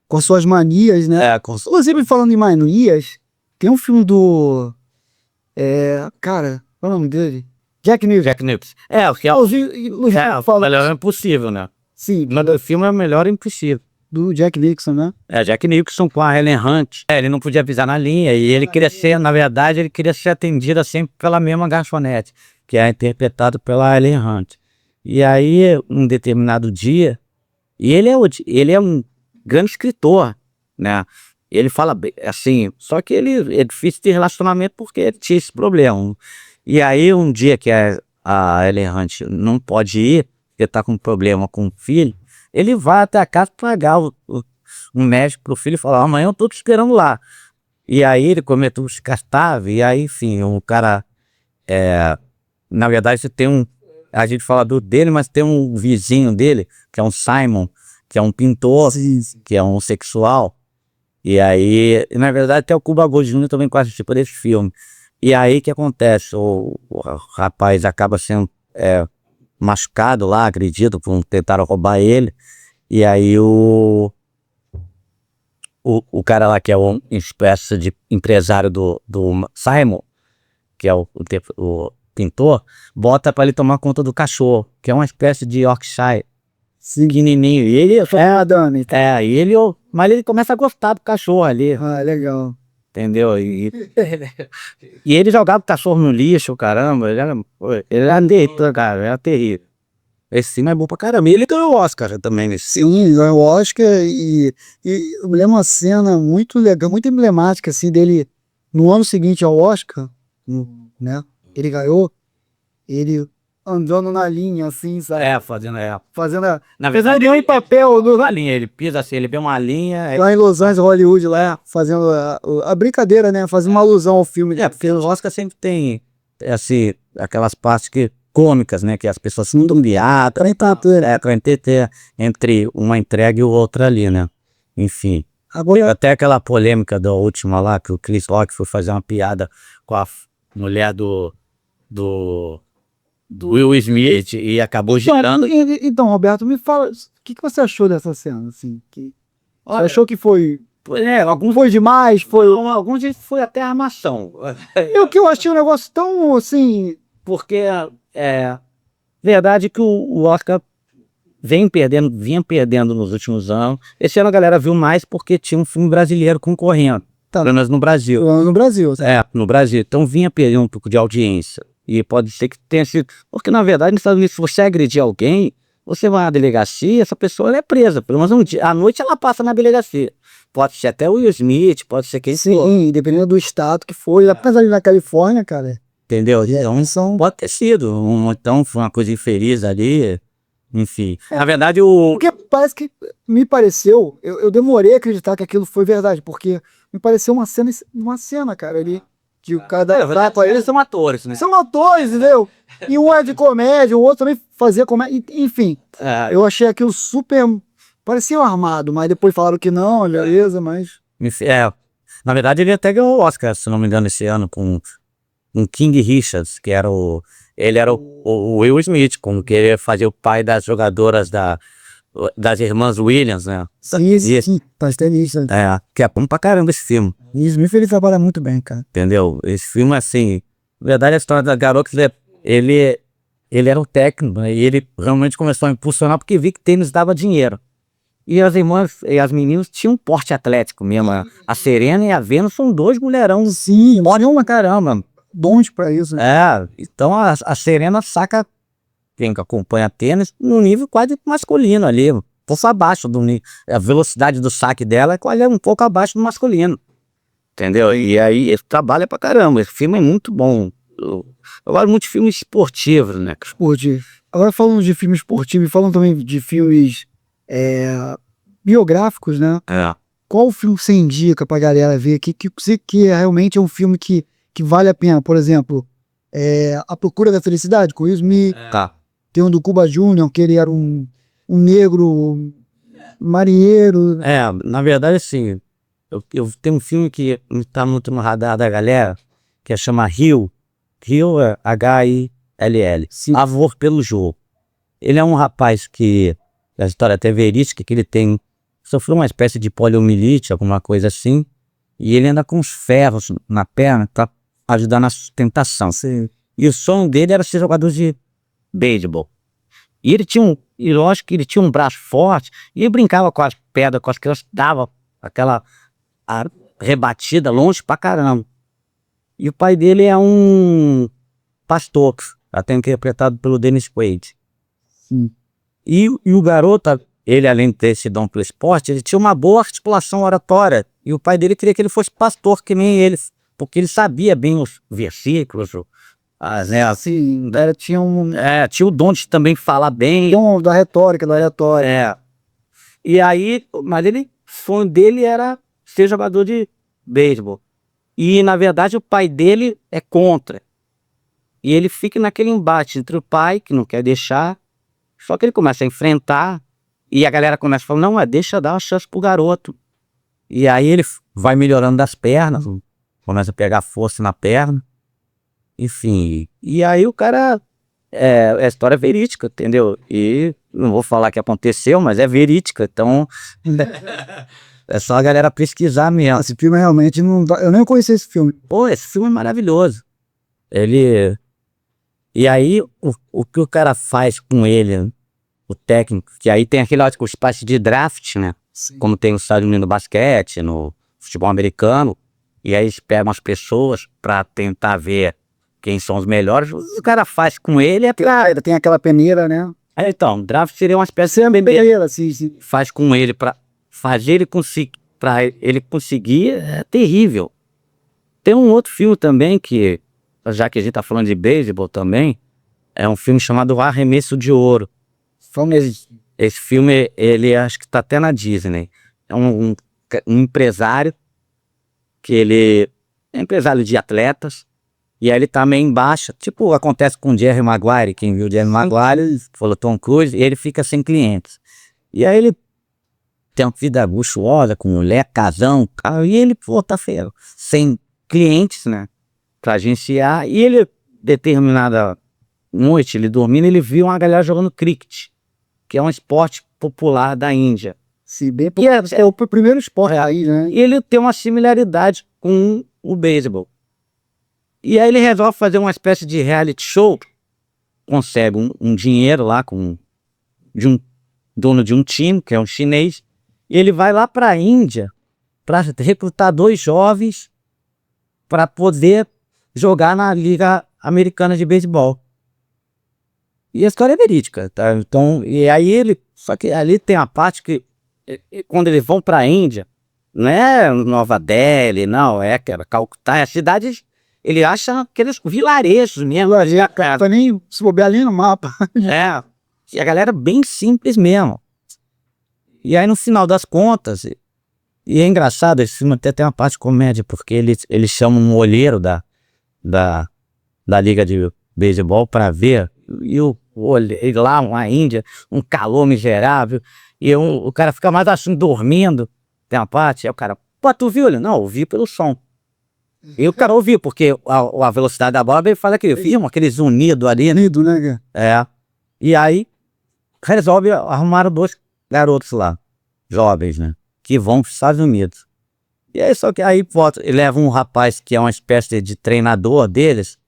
com suas manias, né? Inclusive, falando em manias, tem um filme do... cara, qual é o nome dele? Jack Nicholson. O que é o melhor impossível, né? Sim. Mas o filme é o melhor impossível. Do Jack Nixon, né? Jack Nicholson com a Helen Hunt. Ele não podia pisar na linha e ele queria ser, na verdade, ele queria ser atendido sempre pela mesma garçonete, que é interpretado pela Helen Hunt. E aí, um determinado dia, e ele é um grande escritor, né? Ele fala assim, só que ele é difícil de relacionamento porque ele tinha esse problema. E aí, um dia que a Helen Hunt não pode ir, porque tá com problema com o filho, ele vai até a casa pagar um médico pro filho e falar, amanhã eu tô te esperando lá. E aí ele cometeu um descartável, e aí, enfim, o cara, na verdade, você tem a gente fala dele, mas tem um vizinho dele, que é um Simon, que é um pintor, que é um homossexual. E aí, na verdade, até o Cuba Gooding Jr. também quase tipo desse filme. E aí, o que acontece? O rapaz acaba sendo machucado lá, agredido, tentaram roubar ele. E aí, o cara lá, que é uma espécie de empresário do Simon, que é o pintor, bota para ele tomar conta do cachorro, que é uma espécie de Yorkshire, pequenininho. E ele Dani. mas ele começa a gostar do cachorro ali, Ah, legal. entendeu? E ele jogava o cachorro no lixo, caramba, ele era terrível, cara, era terrível. Esse filme é bom pra caramba. E ele ganhou o Oscar também nesse filme. Sim, ganhou o Oscar e eu me lembro uma cena muito legal, muito emblemática, assim, dele no ano seguinte ao Oscar, né? Ele ganhou, ele andando na linha, assim, sabe? Fazendo Na verdade, em papel uma linha, ele pisa assim, ele vê uma linha. lá em Los Angeles, Hollywood, lá, fazendo a brincadeira, né? Fazendo uma alusão ao filme. Porque o Oscar sempre tem, assim, aquelas partes cômicas, né? Que as pessoas se dão piada, pra ter entre uma entrega e outra ali, né? Enfim. Agora, Até aquela polêmica da última lá, que o Chris Rock foi fazer uma piada com a mulher do Will Smith e acabou gerando. então, Roberto, me fala, o que você achou dessa cena, assim? Você achou que foi Alguns foi demais? alguns foi até armação. Eu que eu achei um negócio tão, assim... Porque verdade que o Oscar vinha perdendo nos últimos anos. Esse ano a galera viu mais porque tinha um filme brasileiro concorrendo, pelo menos no Brasil. No Brasil. No Brasil. Então vinha perdendo um pouco de audiência. E pode ser que tenha sido... Porque, na verdade, nos Estados Unidos, se você agredir alguém, você vai à delegacia, essa pessoa ela é presa. Pelo menos um dia. À noite ela passa na delegacia. Pode ser até o Will Smith, pode ser quem for. Sim, dependendo do estado que foi. Apesar ali na Califórnia, cara... Entendeu? Então, pode ter sido. Então, foi uma coisa infeliz ali. Enfim. Na verdade, Porque parece que... Me pareceu... Eu demorei a acreditar que aquilo foi verdade. Porque me pareceu uma cena, cara, ali... Que o cara eles são atores, né? São atores, entendeu? E um é de comédia, o outro também fazia comédia. Enfim, eu achei aquilo super... Parecia um armado, mas depois falaram que não, beleza, mas... Na verdade, ele até ganhou o Oscar, se não me engano, esse ano, com King Richards, que era ele era o Will Smith, como que ele fazia o pai das jogadoras das irmãs Williams, né? Sim, pastelista. Que é bom pra caramba esse filme. E Smith, ele trabalha muito bem, cara. Entendeu? Esse filme, assim, na verdade, a história da garota, ele era um técnico, né? E ele realmente começou a impulsionar porque vi que tênis dava dinheiro. E as irmãs e as meninas tinham um porte atlético mesmo. A Serena e a Venus são dois mulherão. Sim, Moram uma caramba. bons pra isso, né? Então a Serena saca quem acompanha tênis no nível quase masculino ali, um pouco abaixo do nível. A velocidade do saque dela é quase um pouco abaixo do masculino. Entendeu? E aí ele trabalha pra caramba. Esse filme é muito bom. Eu gosto muito de filmes esportivos, né? Esportivo. Agora falando de filme esportivo e falando também de filmes biográficos, né? Qual filme você indica pra galera ver que realmente é um filme que vale a pena? Por exemplo, A Procura da Felicidade, com Will Smith. Tem um do Cuba Jr., que ele era um negro marinheiro. Na verdade, assim, eu tenho um filme que tá muito no radar da galera, que chama Hill. Hill é Hill. Amor pelo Jogo. Ele é um rapaz que, a história até verídica, que ele sofreu uma espécie de poliomielite, alguma coisa assim, e ele anda com os ferros na perna para ajudar na sustentação. Sim. E o sonho dele era ser jogador de beisebol. E e lógico que ele tinha um braço forte, e ele brincava com as pedras, com as crianças, dava aquela rebatida longe pra caramba. E o pai dele é um pastor, até interpretado pelo Dennis Quaid. E o garoto, ele além de ter esse dom pelo esporte, ele tinha uma boa articulação oratória. E o pai dele queria que ele fosse pastor que nem ele, porque ele sabia bem os versículos, Assim, tinha o dom de também falar bem. da retórica, da retórica. E aí, mas o sonho dele era ser jogador de beisebol. E na verdade o pai dele é contra. E ele fica naquele embate entre o pai, que não quer deixar, só que ele começa a enfrentar, e a galera começa a falar, não, deixa dar uma chance pro garoto. E aí ele vai melhorando das pernas, começa a pegar força na perna, enfim. E aí o cara, é história verídica, entendeu? E não vou falar que aconteceu, mas é verídica, então é só a galera pesquisar mesmo. Esse filme realmente não dá, eu nem conheci esse filme. Pô, esse filme é maravilhoso. E aí, o que o cara faz com ele, o técnico, que aí tem aquele espaço de draft, né? Sim. Como tem nos Estados Unidos no basquete, no futebol americano, e aí eles pegam as pessoas pra tentar ver quem são os melhores. O que o cara faz com ele Ainda tem aquela peneira, né? Então, draft seria uma espécie de Peneira, sim. faz com ele pra fazer ele conseguir, pra ele conseguir, é terrível. Tem um outro filme também que, já que a gente tá falando de beisebol também, é um filme chamado O Arremesso de Ouro. Esse filme, ele acho que tá até na Disney. É um empresário, que ele é empresário de atletas, e aí ele tá meio embaixo, tipo acontece com o Jerry Maguire, quem viu o Jerry Maguire, falou Tom Cruise, e ele fica sem clientes. E aí ele tem uma vida luxuosa, com mulher, casão, e ele, tá feio, sem clientes, né, pra agenciar, e ele, determinada noite, ele dormindo, ele viu uma galera jogando cricket, que é um esporte popular da Índia. É o primeiro esporte aí, né? E ele tem uma similaridade com o beisebol. E aí ele resolve fazer uma espécie de reality show, consegue um dinheiro lá de um dono de um time, que é um chinês, e ele vai lá para a Índia para recrutar 2 jovens para poder jogar na Liga Americana de Beisebol. E a história é verídica, tá? Então, e aí só que ali tem a parte que, quando eles vão para a Índia, não é Nova Delhi, não, é Calcutá, é a cidade, ele acha aqueles vilarejos mesmo. Tá nem se bobear ali no mapa. E a galera bem simples mesmo. E aí no final das contas, e é engraçado, esse filme até tem uma parte de comédia, porque eles chamam um olheiro da Liga de Beisebol para ver, e olhei lá, uma Índia, um calor miserável, e o cara fica mais assim, dormindo, tem uma parte, aí o cara, pô, tu viu ele? Não, eu vi pelo som. E o cara ouviu, porque a velocidade da bola, ele faz aqueles unidos ali, né? Unido, né? E aí, resolve arrumar 2 garotos lá, jovens, né? Que vão para os Estados Unidos. E aí, só que aí leva um rapaz que é uma espécie de treinador deles,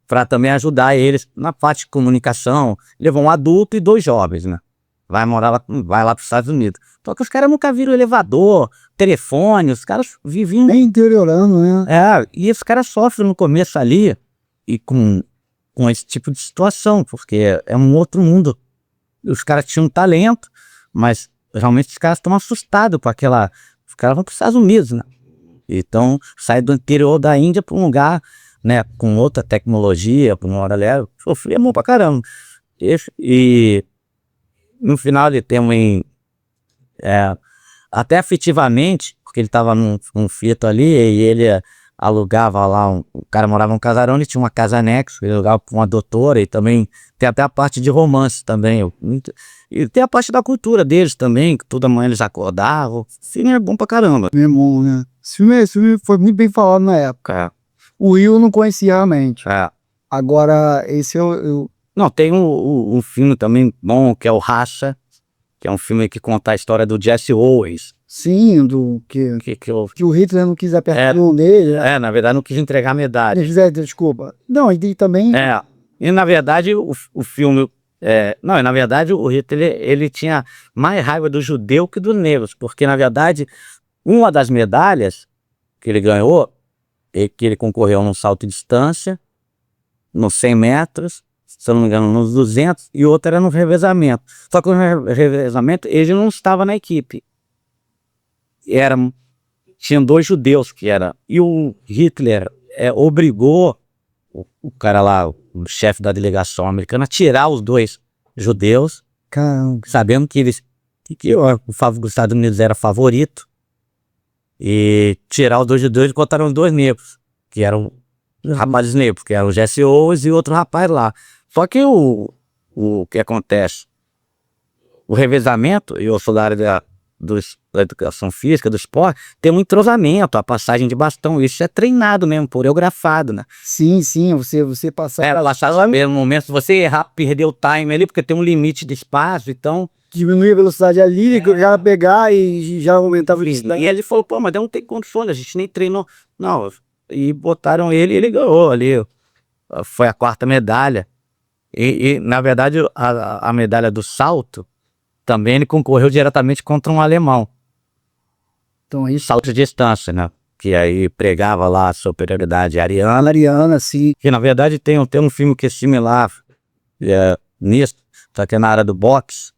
para também ajudar eles na parte de comunicação. Levou um adulto e 2 jovens, né? Vai lá para os Estados Unidos. Só que os caras nunca viram elevador, telefone, os caras viviam... Bem interiorando, né? E os caras sofrem no começo ali, e com esse tipo de situação, porque é um outro mundo. Os caras tinham talento, mas realmente os caras estão assustados com aquela... Os caras vão para os Estados Unidos, né? Então, sai do interior da Índia para um lugar, né, com outra tecnologia, para uma hora leve, sofria muito pra caramba. E no final ele tem até afetivamente, porque ele estava num fito ali, e ele alugava lá, o cara morava num casarão, ele tinha uma casa anexa, ele alugava com uma doutora, e também tem até a parte de romance também, e tem a parte da cultura deles também, que toda manhã eles acordavam. Esse filme é bom pra caramba. Meu irmão, né? Esse filme foi muito bem falado na época. O Will eu não conhecia realmente. Agora, esse eu... Não, tem um filme também bom, que é o Racha, que é um filme que conta a história do Jesse Owens. Sim, que o Hitler não quis apertar a mão dele. Na verdade não quis entregar a medalha. Desculpa. Não, e também... E na verdade o filme Não, na verdade o Hitler ele tinha mais raiva do judeu que dos negros, porque na verdade uma das medalhas que ele ganhou, que ele concorreu num salto de distância, nos 100 metros, se eu não me engano, nos 200, e outra era no revezamento. Só que no revezamento ele não estava na equipe. Tinha 2 judeus que era. E o Hitler obrigou o cara lá, o chefe da delegação americana, a tirar os 2 judeus, Caramba. sabendo que os Estados Unidos era favorito, e tirar os 2 judeus e botaram os 2 negros, que eram rapazes negros, que eram o Jesse Owens e outro rapaz lá. Só que o que acontece? O revezamento, e eu sou da área da educação física, do esporte, tem um entrosamento, a passagem de bastão, isso é treinado mesmo, coreografado, né? Sim, você passar. Lá no mesmo momento, se você errar, perder o time ali, porque tem um limite de espaço, então... Diminuir a velocidade ali, já pegar e já aumentar a velocidade. E ele falou, pô, mas não tem condições, a gente nem treinou. Não, e botaram ele e ele ganhou ali. Foi a 4ª medalha. E na verdade, a medalha do salto, também ele concorreu diretamente contra um alemão. Então isso. Salto de distância, né? Que aí pregava lá a superioridade ariana. Ariana, sim. Que na verdade tem um filme que é similar nisso, só que é na área do boxe,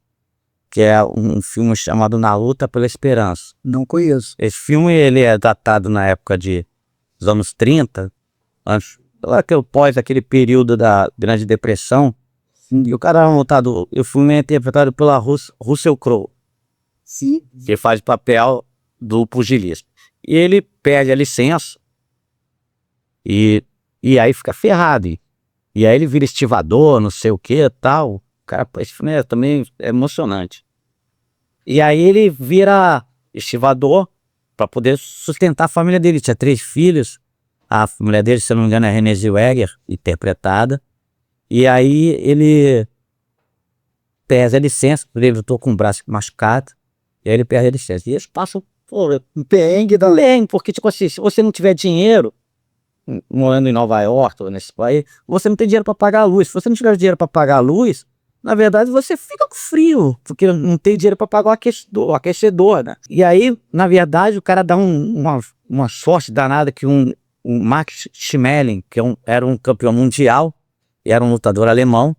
que é um filme chamado Na Luta pela Esperança. Não conheço. Esse filme ele é datado na época dos anos 30, antes, pós aquele período da Grande Depressão. Sim. E o cara era montado, o filme é interpretado pela Russell Crowe, Sim. que faz o papel do pugilista. E ele perde a licença e aí fica ferrado. E aí ele vira estivador, não sei o que tal. Cara, esse filme também é emocionante. E aí ele vira estivador para poder sustentar a família dele. Tinha 3 filhos. A mulher dele, se eu não me engano, é Renée Zellweger, interpretada. E aí ele perde a licença, ele lutou com o braço machucado. E aí ele perde a licença. E eles passam um perrengue da lei, porque tipo assim, se você não tiver dinheiro, morando em Nova York ou nesse país, você não tem dinheiro para pagar a luz. Se você não tiver dinheiro para pagar a luz, na verdade você fica com frio, porque não tem dinheiro para pagar o aquecedor, né? E aí, na verdade, o cara dá uma sorte danada que o Max Schmeling, que era um campeão mundial, e era um lutador alemão,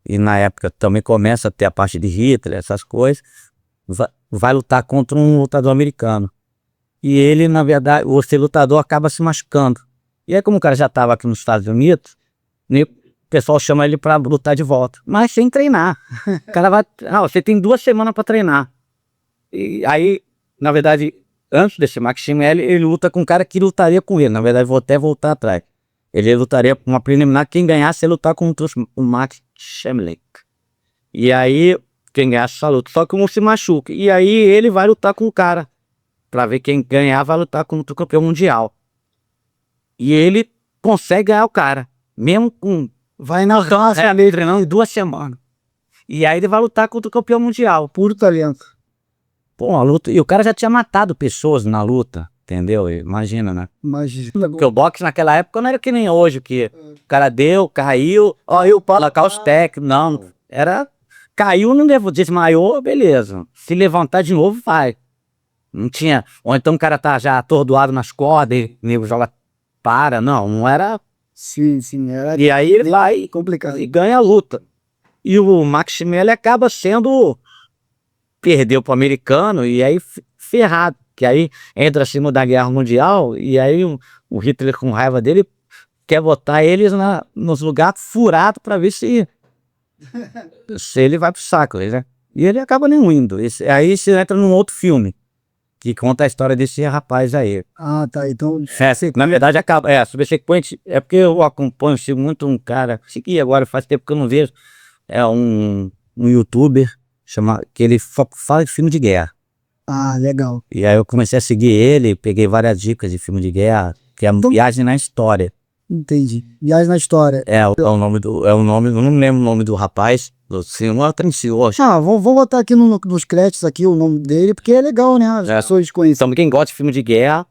e na época também começa a ter a parte de Hitler, essas coisas, vai lutar contra um lutador americano. E ele, na verdade, esse lutador acaba se machucando. E aí, como o cara já estava aqui nos Estados Unidos, o pessoal chama ele para lutar de volta, mas sem treinar. O cara vai... você tem 2 semanas para treinar. E aí, na verdade, antes desse Max Schmeling, ele luta com um cara que lutaria com ele. Na verdade, vou até voltar atrás. Ele lutaria com uma preliminar, quem ganhasse ia lutar contra o Max Schmeling. E aí, quem ganhasse essa luta. Só que um se machuca. E aí, ele vai lutar com o cara. Pra ver quem ganhar, vai lutar contra o campeão mundial. E ele consegue ganhar o cara. Mesmo com... Vai na raça. Treinando em 2 semanas. E aí ele vai lutar contra o campeão mundial. Puro talento. Pô, a luta... E o cara já tinha matado pessoas na luta. Entendeu? Imagina, né? Imagina. Porque o boxe naquela época não era que nem hoje, que o cara deu, caiu, eu colocar os técnicos. Não, era... Caiu, não desmaiou, beleza. Se levantar de novo, vai. Não tinha... Ou então o cara tá já atordoado nas cordas e o nego joga... Não era... Sim, era... E aí ele vai complicado. E ganha a luta. E o Max Schmeling acaba sendo... Perdeu pro americano e aí ferrado. Que aí entra acima da Guerra Mundial e aí o Hitler, com raiva dele, quer botar eles nos lugares furados para ver se ele vai pro saco, né? E ele acaba nem indo. Aí você entra num outro filme que conta a história desse rapaz aí. Ah, tá. Então... na verdade, acaba... subsequente... É porque eu acompanho, sigo muito um cara... Segui agora, faz tempo que eu não vejo. É um youtuber que ele fala de filme de guerra. Ah, legal. E aí eu comecei a seguir ele, peguei várias dicas de filme de guerra, que é Viagem na História. Entendi. Viagem na História. O nome, eu não lembro o nome do rapaz, do senhor, vou botar aqui nos créditos aqui o nome dele, porque é legal, né? As pessoas conhecem. Então, quem gosta de filme de guerra,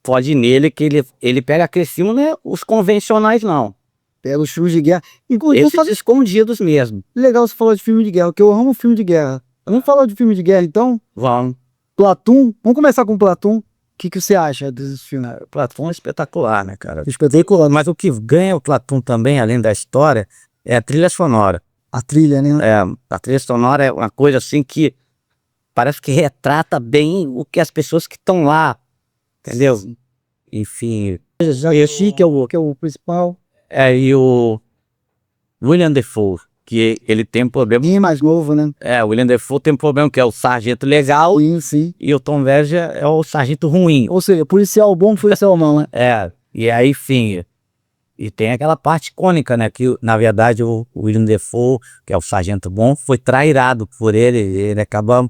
pode ir nele, que ele pega aquele filme, né? Os convencionais não. Pega os filmes de guerra. Inclusive, Esses escondidos mesmo. legal você falar de filme de guerra, porque eu amo filme de guerra. Vamos falar de filme de guerra, então? Vamos. Platum. Vamos começar com Platum. O que você acha desses filmes? Platão é espetacular, né, cara? Espetacular. Mas o que ganha o Platão também, além da história, é a trilha sonora. A trilha, né? A trilha sonora é uma coisa assim que parece que retrata bem o que as pessoas que estão lá, entendeu? Enfim, Já Chique que é o principal. e o William Defoe, que ele tem um problema. Bem mais novo, né? O William Defoe tem um problema que é o sargento legal Sim, sim. e o Tom Veja é o sargento ruim. Ou seja, policial bom, policial não, né? E aí, enfim, e tem aquela parte icônica, né, que na verdade o William Defoe, que é o sargento bom, foi trairado por ele acaba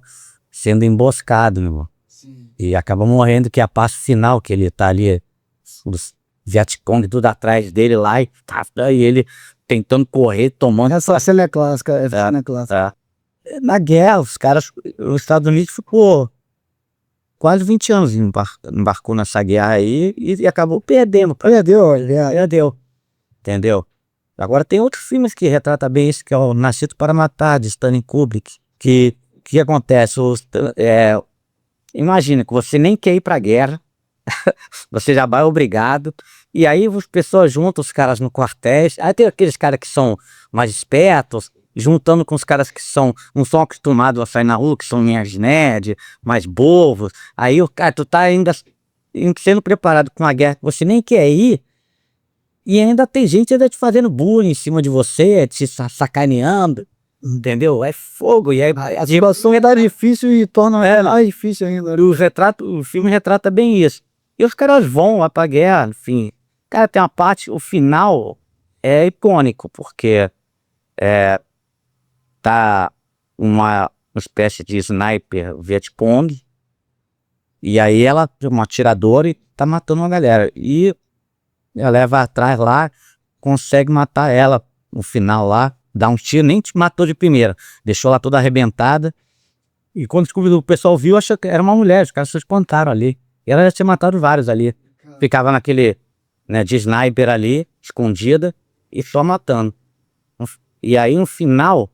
sendo emboscado, meu irmão. Sim. E acaba morrendo, que é a parte final, que ele tá ali, os Vietcong tudo atrás dele lá, e ele tentando correr, tomando. Essa cena é clássica, essa cena é clássica. Na guerra, os Estados Unidos ficou quase 20 anos, embarcou nessa guerra aí e acabou perdendo. Perdeu. Entendeu? Agora tem outros filmes que retratam bem isso, que é o Nascido para Matar, de Stanley Kubrick. Que acontece? Imagina que você nem quer ir pra guerra, você já vai obrigado, e aí as pessoas juntam os caras no quartéis, aí tem aqueles caras que são mais espertos, juntando com os caras que não são acostumados a sair na rua, que são mais nerd, mais bobos, aí o cara, tu tá ainda sendo preparado com uma guerra que você nem quer ir, e ainda tem gente ainda te fazendo bullying em cima de você, te sacaneando, entendeu? É fogo, e aí A situação é difícil e torna mais difícil ainda. o filme retrata bem isso. E os caras vão lá pra guerra, enfim. Cara, tem uma parte, o final é icônico, porque tá uma espécie de sniper Vietcong, e aí ela é uma atiradora e tá matando uma galera. E ela leva atrás lá, consegue matar ela no final lá, dá um tiro, nem te matou de primeira, deixou ela toda arrebentada. E quando o pessoal viu, achou que era uma mulher, os caras se espantaram ali. E ela já tinha matado vários ali. Ficava naquele, né, de sniper ali, escondida, e só matando. E aí no final,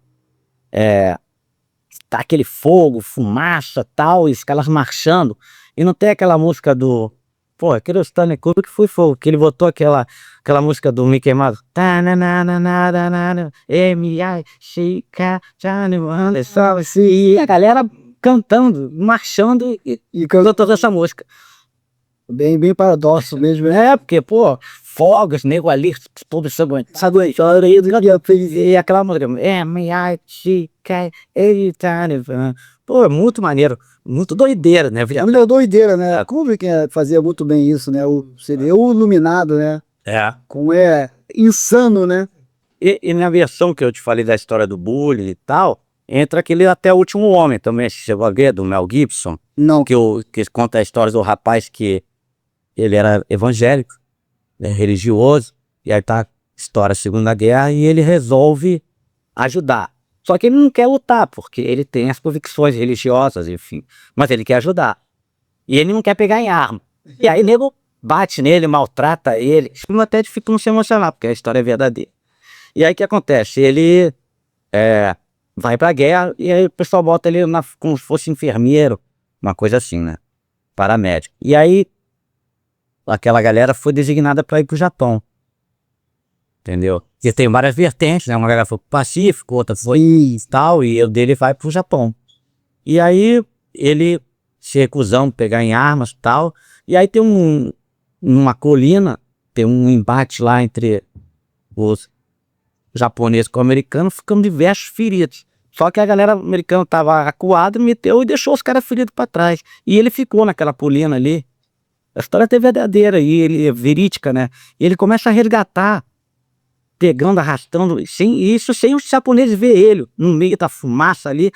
tá aquele fogo, fumaça tal, e os caras marchando. E não tem aquela música do... Pô, aquele Stanley Kubrick foi fogo, que ele botou aquela música do Mickey Mouse. E a galera cantando, marchando e cantando essa música. Bem paradoxo mesmo. Porque, pô, fogos, nego ali, todo ensanguentado, e aquela música, pô, é muito maneiro, muito doideira, né? É uma doideira, né? Kubrick fazia muito bem isso, né? Seria o Iluminado, né? Como é insano, né? E na versão que eu te falei da história do bullying e tal, entra aquele Até o Último Homem também, você chegou a ver, do Mel Gibson, Não. que conta a história do rapaz que ele era evangélico, né, religioso, e aí tá a história da Segunda Guerra, e ele resolve ajudar. Só que ele não quer lutar, porque ele tem as convicções religiosas, enfim, mas ele quer ajudar. E ele não quer pegar em arma. E aí o nego bate nele, maltrata ele, até fica não se emocionar, porque a história é verdadeira. E aí o que acontece? Ele vai pra guerra, e aí o pessoal bota ele como se fosse enfermeiro, uma coisa assim, né? Paramédico. E aí aquela galera foi designada para ir pro Japão. Entendeu? E tem várias vertentes, né? Uma galera foi pro Pacífico, outra foi e tal, e o dele vai pro Japão. E aí ele se recusando a pegar em armas e tal, e aí tem uma colina, tem um embate lá entre os japoneses com os americanos, ficando diversos feridos. Só que a galera americana tava acuada, meteu e deixou os caras feridos para trás. E ele ficou naquela colina ali. A história é verdadeira e ele é verídica, né? E ele começa a resgatar, pegando, arrastando, sem os japoneses ver ele, no meio da fumaça ali,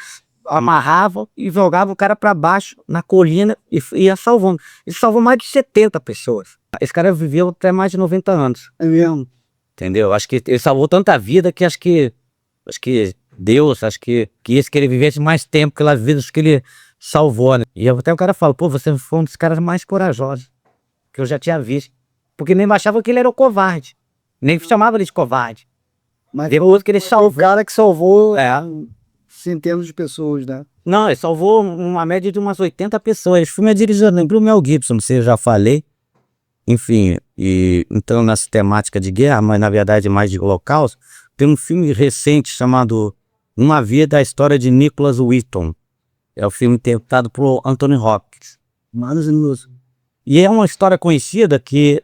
amarravam e jogavam o cara para baixo na colina e ia salvando. Ele salvou mais de 70 pessoas. Esse cara viveu até mais de 90 anos. É mesmo. Entendeu? Acho que ele salvou tanta vida que acho que Deus, quis que ele vivesse mais tempo pelas vidas que ele salvou, né? E até o cara fala, pô, você foi um dos caras mais corajosos que eu já tinha visto. Porque nem achava que ele era o covarde. Nem chamava ele de covarde. Mas Teve outro que ele o salvou. cara que salvou É. centenas de pessoas, né? Não, ele salvou uma média de umas 80 pessoas. Esse filme é dirigido pelo Mel Gibson, não sei se eu já falei. Enfim, e entrando nessa temática de guerra, mas na verdade mais de holocausto, tem um filme recente chamado Uma Vida, a História de Nicholas Wheaton. É o filme interpretado por Anthony Hopkins. Maravilhoso. E é uma história conhecida que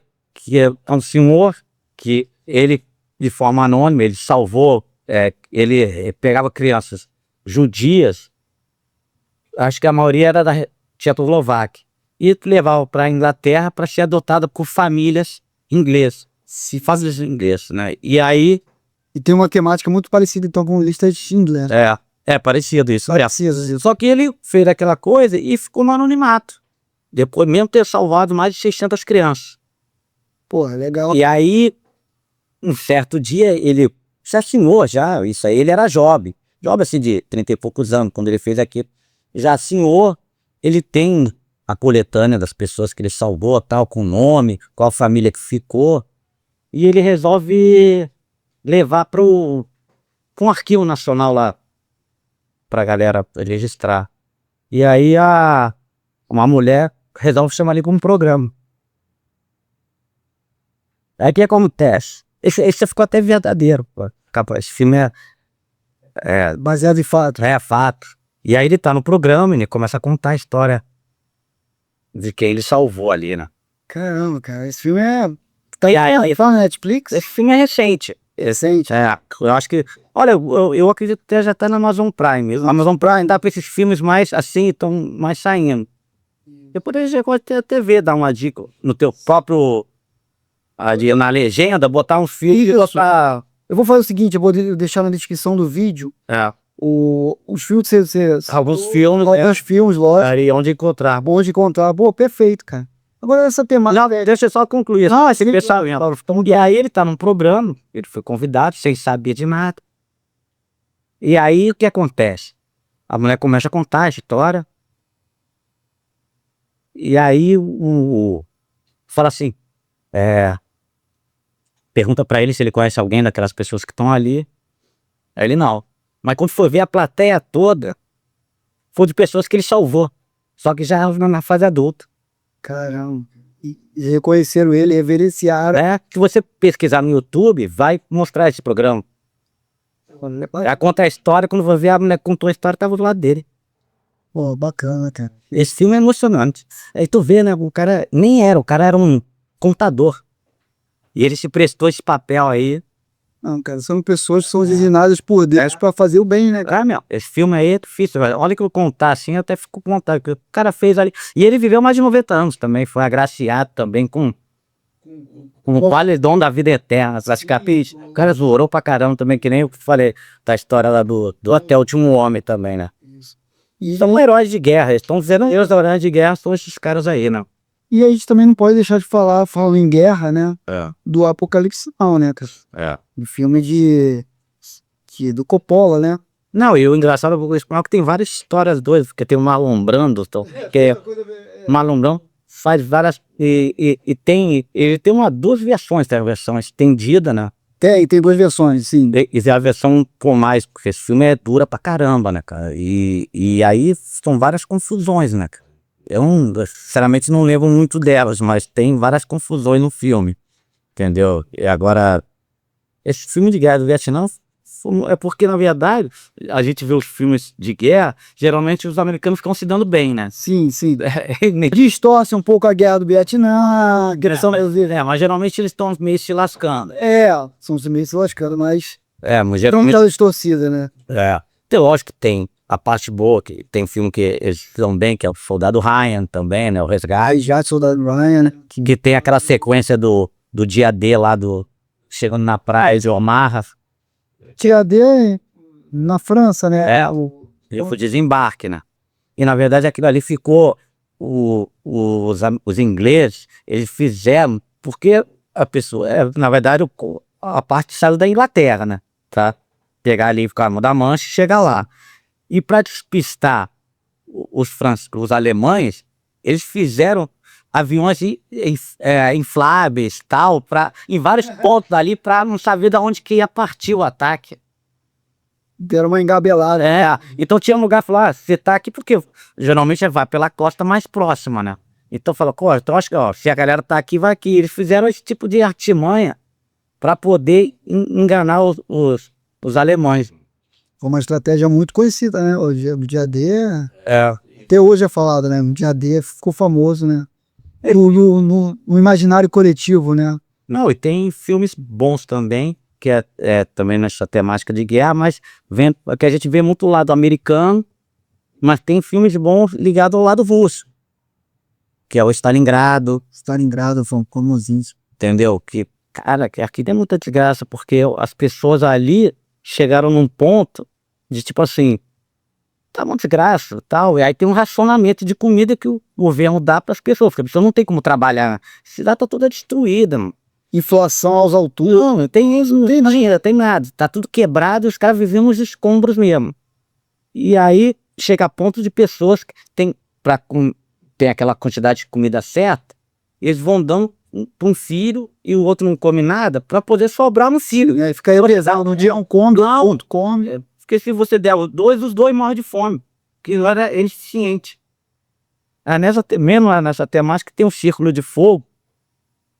é um senhor que ele, de forma anônima, ele salvou, ele pegava crianças judias, acho que a maioria era da Tchecoslováquia, e levava para a Inglaterra para ser adotada por famílias inglesas, famílias inglesas, né? E aí, E tem uma temática muito parecida então com Lista de Schindler. é parecido isso. Parecido. Só que ele fez aquela coisa e ficou no anonimato, depois mesmo ter salvado mais de 600 crianças. Pô, legal. E aí, um certo dia, ele se assinou já, isso aí, ele era jovem assim de 30 e poucos anos, quando ele fez aquilo. Já assinou, ele tem a coletânea das pessoas que ele salvou, tal, com o nome, qual família que ficou, e ele resolve levar para um arquivo nacional lá, pra galera registrar. E aí uma mulher resolve chamar ele para um programa. Aí o que acontece? Esse ficou até verdadeiro, pô. Capaz, esse filme Baseado em fato. é fato. E aí ele tá no programa e ele começa a contar a história de quem ele salvou ali, né? Caramba, cara, esse filme é. E aí, Tá na Netflix? esse filme é recente. Recente. Eu acho que... Olha, eu acredito que já tá na Amazon Prime. A Amazon Prime dá pra esses filmes mais assim, estão mais saindo. Depois você pode ter a TV, dar uma dica no teu próprio... na legenda, botar um filme pra... Eu vou fazer o seguinte, eu vou deixar na descrição do vídeo os filmes que você alguns filmes, os filmes, lógico, aí onde encontrar. bom de encontrar. Pô, perfeito, cara. Agora essa temática. Não, deixa eu só concluir. Esse pensamento. E aí ele tá num programa, ele foi convidado, sem saber de nada. E aí o que acontece? A mulher começa a contar a história. E aí fala assim, pergunta pra ele se ele conhece alguém daquelas pessoas que estão ali. Aí ele não. Mas quando for ver a plateia toda, foi de pessoas que ele salvou. Só que já na fase adulta. Caramba. E reconheceram ele, reverenciaram. Se você pesquisar no YouTube, vai mostrar esse programa. Ela conta a história, quando vai ver a mulher contou a história, tava do lado dele. Pô, bacana, cara. Esse filme é emocionante. Aí tu vê, né, o cara o cara era um contador. E ele se prestou esse papel aí. Não, cara, são pessoas que são designadas por Deus pra fazer o bem, né? Meu, esse filme aí é difícil. Olha que eu contar assim, eu até fico com vontade. Que o cara fez ali. E ele viveu mais de 90 anos também. Foi agraciado também com o paredão da vida eterna. Acho que o cara zoou pra caramba também, que nem eu falei da história lá do Até o Último Homem também, né? E são heróis de guerra. Eles estão dizendo que os heróis de guerra são esses caras aí, né? E a gente também não pode deixar de falar, falando em guerra, né? Do Apocalipse Now, né, cara? Um filme do Coppola, né? Não, e o engraçado é que tem várias histórias doidas, porque tem o Marlon Brando, Marlon Brando faz várias, ele tem duas versões, tem a versão estendida, né? Tem duas versões, sim. E a versão com mais, porque esse filme é dura pra caramba, né, cara? E aí são várias confusões, né, cara? Eu, sinceramente, não lembro muito delas, mas tem várias confusões no filme, entendeu? E agora, esse filme de guerra do Vietnã é porque, na verdade, a gente vê os filmes de guerra, geralmente os americanos ficam se dando bem, né? Sim. Distorce um pouco a guerra do Vietnã, mas geralmente eles estão meio se lascando. São meio se lascando, mas Mas não geralmente... tá distorcida, né? Então, lógico que tem a parte boa, que tem filme que eles estão bem, que é o Soldado Ryan também, né? O Resgate. Já Soldado Ryan, né? Que tem aquela sequência do dia D lá, chegando na praia de Omaha. Dia D na França, né? Foi desembarque, né? E na verdade aquilo ali ficou, os ingleses, eles fizeram, porque a pessoa, na verdade a parte saiu da Inglaterra, né? Tá? Pegar ali, ficar no da Mancha e chegar lá. E para despistar os alemães, eles fizeram aviões infláveis, tal, em vários pontos ali para não saber de onde que ia partir o ataque. Deram uma engabelada. Então tinha um lugar que falava, você tá aqui porque geralmente vai pela costa mais próxima, né? Então falou, então acho que se a galera tá aqui, vai aqui. Eles fizeram esse tipo de artimanha para poder enganar os alemães. Foi uma estratégia muito conhecida, né? O dia D, até hoje é falado, né? O dia D ficou famoso, né? No imaginário coletivo, né? Não, e tem filmes bons também, que é também nessa temática de guerra, mas que a gente vê muito o lado americano, mas tem filmes bons ligados ao lado russo, que é o Stalingrado. Stalingrado foi um famosinho. Entendeu? Que, cara, que aqui tem muita desgraça, porque as pessoas ali chegaram num ponto de tipo assim, tá uma desgraça, tal, e aí tem um racionamento de comida que o governo dá para as pessoas, porque a pessoa não tem como trabalhar, a cidade tá toda destruída, mano. Inflação aos alturas. Não tem isso, não tem dinheiro, tem nada, tá tudo quebrado e os caras vivem nos escombros mesmo. E aí chega a ponto de pessoas que tem aquela quantidade de comida certa, eles vão dando para um filho e o outro não come nada para poder sobrar no filho. Fica pesado, no dia um come, outro come. Porque se você der os dois morrem de fome. Que não era eficiente. Mesmo nessa temática tem um Círculo de Fogo,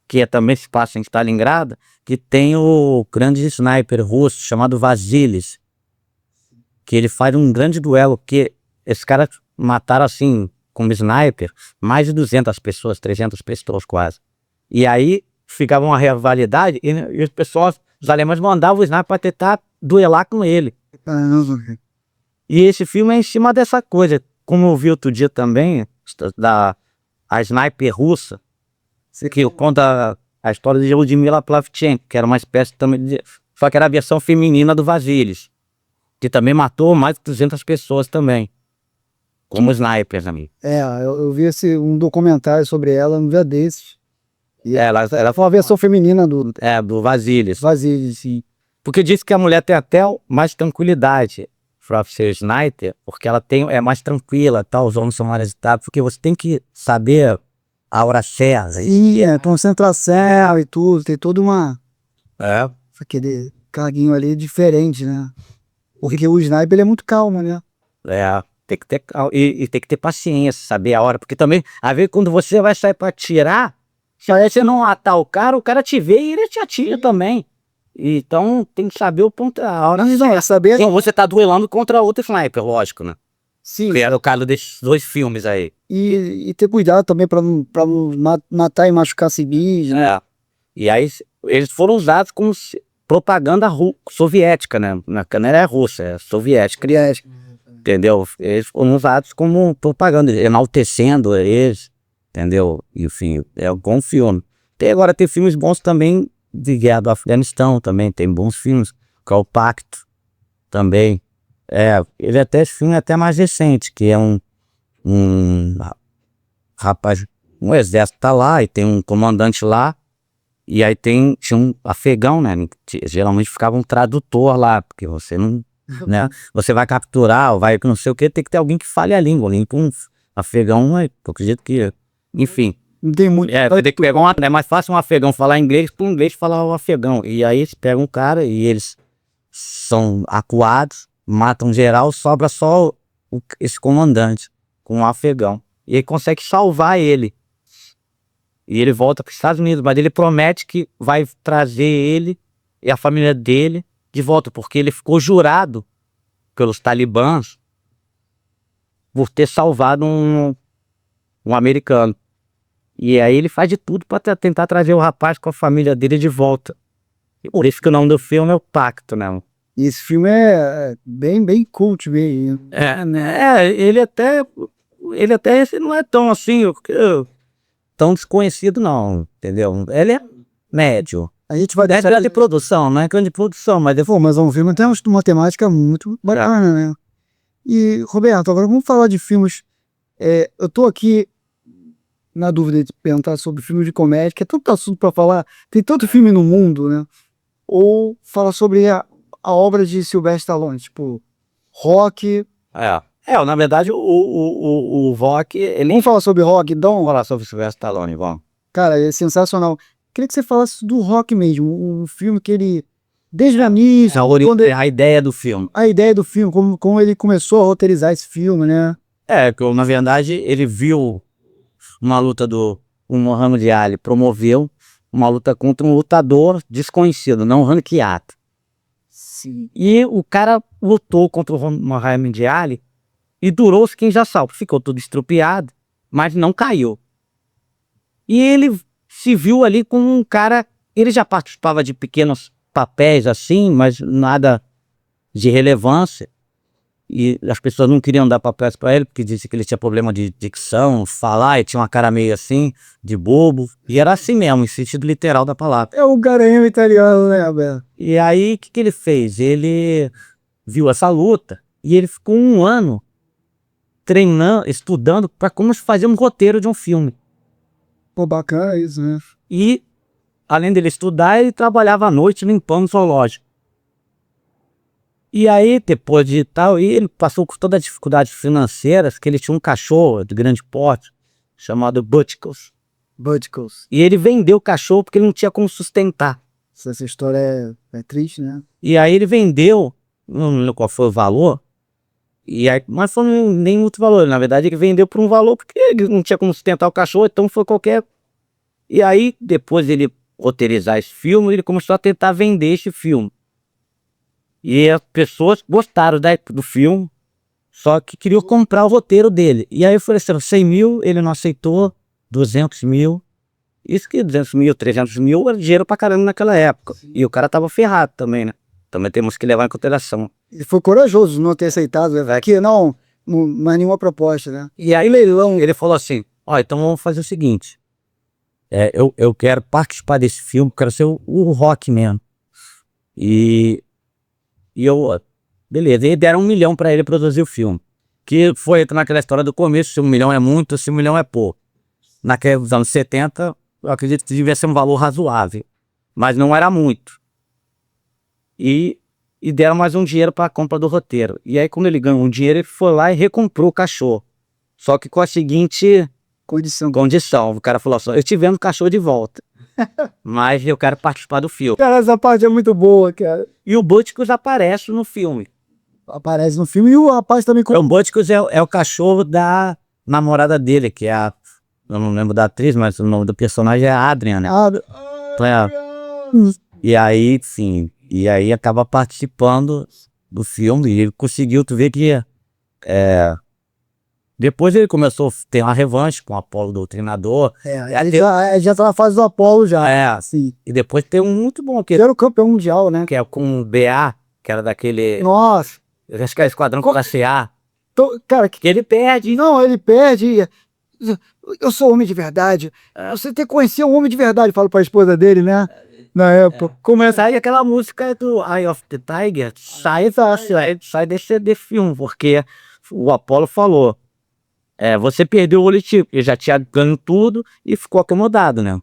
que também se passa em Stalingrado, que tem o grande sniper russo chamado Vasilis, que ele faz um grande duelo, porque esses caras mataram assim, como sniper, mais de 200 pessoas, 300 pessoas quase. E aí ficava uma rivalidade e os alemães mandavam o sniper para tentar duelar com ele. E esse filme é em cima dessa coisa. Como eu vi outro dia também, a sniper russa, que conta a história de Ludmila Plavchenko, que era uma espécie também de... Só que era a versão feminina do Vasilis, que também matou mais de 200 pessoas também, como snipers, amigo. Eu vi um documentário sobre ela no dia desses. E ela foi uma versão feminina do Vasilis. Vasilis, sim. Porque diz que a mulher tem até mais tranquilidade para ser sniper, porque ela é mais tranquila, tal, os homens são mais agitados, porque você tem que saber a hora certa. Sim, concentração e tudo, tem toda uma... aquele carguinho ali diferente, né? Porque o sniper ele é muito calmo, né? Tem que ter e tem que ter paciência, saber a hora, porque também, às vezes, quando você vai sair para atirar, se você não matar o cara te vê e ele te atira também. Então tem que saber o ponto, a hora. Não, saber. Então, você tá duelando contra outro sniper, lógico, né? Sim. Que era o caso desses dois filmes aí. E ter cuidado também para não matar e machucar civis, né? E aí eles foram usados como propaganda soviética, né? Não era russa, é soviética. Entendeu? Eles foram usados como propaganda, enaltecendo eles, entendeu? Enfim, é um bom filme. Agora tem filmes bons também de guerra do Afeganistão também, tem bons filmes, que é o Pacto também. Esse filme é até mais recente, que é um rapaz, um exército tá lá e tem um comandante lá, e aí tinha um afegão, né? Geralmente ficava um tradutor lá, porque você não, né? Você vai capturar, ou vai não sei o que, tem que ter alguém que fale a língua. Um afegão, eu acredito que, enfim. Não tem muito. Tem que pegar é mais fácil um afegão falar inglês que um inglês falar o afegão. E aí eles pegam um cara e eles são acuados, matam geral, sobra só esse comandante com o afegão. E ele consegue salvar ele. E ele volta para os Estados Unidos, mas ele promete que vai trazer ele e a família dele de volta, porque ele ficou jurado pelos talibãs por ter salvado um americano. E aí ele faz de tudo para tentar trazer o rapaz com a família dele de volta. E por isso que o nome do filme é O Pacto, né? E esse filme é bem cult mesmo. Ele até não é tão assim, tão desconhecido não, entendeu? Ele é médio. A gente vai É grande produção, não é grande produção, mas mas é um filme tem uma temática muito bacana, né? E, Roberto, agora vamos falar de filmes. Eu tô aqui na dúvida de perguntar sobre filmes de comédia, que é tanto assunto para falar, tem tanto filme no mundo, né? Ou falar sobre a obra de Sylvester Stallone, tipo Rock. Na verdade, o Rock, ele... Vamos falar sobre Rock, então? Vamos falar sobre o Sylvester Stallone, vamos. Cara, é sensacional. Queria que você falasse do Rock mesmo, o filme que ele, desde o início, A ideia do filme. a ideia do filme, como ele começou a roteirizar esse filme, né? Que na verdade ele viu uma luta o Muhammad Ali promoveu uma luta contra um lutador desconhecido, não ranqueado. Sim. E o cara lutou contra o Muhammad Ali e durou os 15 assaltos. Ficou tudo estrupiado, mas não caiu. E ele se viu ali como um cara... Ele já participava de pequenos papéis assim, mas nada de relevância. E as pessoas não queriam dar papéis para ele, porque diziam que ele tinha problema de dicção, falar, e tinha uma cara meio assim, de bobo. E era assim mesmo, em sentido literal da palavra. É o garanhão italiano, né, Abel? E aí, o que ele fez? Ele viu essa luta e ele ficou 1 ano treinando, estudando para como fazer um roteiro de um filme. Pô, bacana isso, né? E, além dele estudar, ele trabalhava à noite limpando o zoológico. E aí, depois de tal, ele passou por todas as dificuldades financeiras, que ele tinha um cachorro de grande porte, chamado Butkus. E ele vendeu o cachorro porque ele não tinha como sustentar. Essa história é triste, né? E aí ele vendeu, não lembro qual foi o valor, mas foi nem muito valor. Na verdade, ele vendeu por um valor porque ele não tinha como sustentar o cachorro, então foi qualquer... E aí, depois de ele roteirizar esse filme, ele começou a tentar vender esse filme. E as pessoas gostaram do filme, só que queriam comprar o roteiro dele. E aí ofereceram 100 mil, ele não aceitou, 200 mil. Isso que 200 mil, 300 mil era dinheiro pra caramba naquela época. Sim. E o cara tava ferrado também, né? Também temos que levar em consideração. Ele foi corajoso não ter aceitado, né? Que não mais nenhuma proposta, né? E aí leilão, ele falou assim, então vamos fazer o seguinte. Eu quero participar desse filme, quero ser o Rock mesmo. E eu, beleza, e deram 1 milhão pra ele produzir o filme. Que foi naquela história do começo, se 1 milhão é muito, se 1 milhão é pouco. Naqueles anos 70, eu acredito que devia ser um valor razoável. Mas não era muito. E deram mais um dinheiro para a compra do roteiro. E aí, quando ele ganhou um dinheiro, ele foi lá e recomprou o cachorro. Só que com a seguinte condição. O cara falou assim, eu te vendo o cachorro de volta. Mas eu quero participar do filme. Cara, essa parte é muito boa, cara. E o Butkus aparece no filme. Aparece no filme e o rapaz também... O Butkus é o cachorro da namorada dele, que é a... Eu não lembro da atriz, mas o nome do personagem é Adrian, né? E aí, sim... E aí acaba participando do filme e ele conseguiu, tu vê que... Depois ele começou a ter uma revanche com o Apollo Doutrinador. Ele já tá na fase do Apollo já. Sim. E depois tem um muito bom, que era o campeão mundial, né? Que é com o BA, que era daquele... Nossa! Eu acho que é Esquadrão Classe A. Cara, que ele perde. Não, ele perde. Eu sou homem de verdade. Você tem que conhecer um homem de verdade, falo pra esposa dele, né? Na época. Começa aí aquela música do Eye of the Tiger, sai desse filme, porque o Apollo falou, você perdeu o olho tipo, ele já tinha ganho tudo e ficou acomodado, né?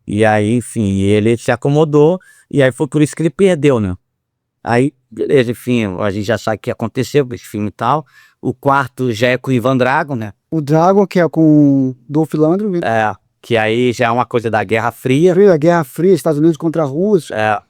E aí, enfim, ele se acomodou e aí foi por isso que ele perdeu, né? Aí, beleza, enfim, a gente já sabe o que aconteceu com esse filme e tal. O quarto já é com o Ivan Drago, né? O Drago, que é com o Dolph Lundgren. Que aí já é uma coisa da Guerra Fria. A Guerra Fria, Estados Unidos contra a Rússia.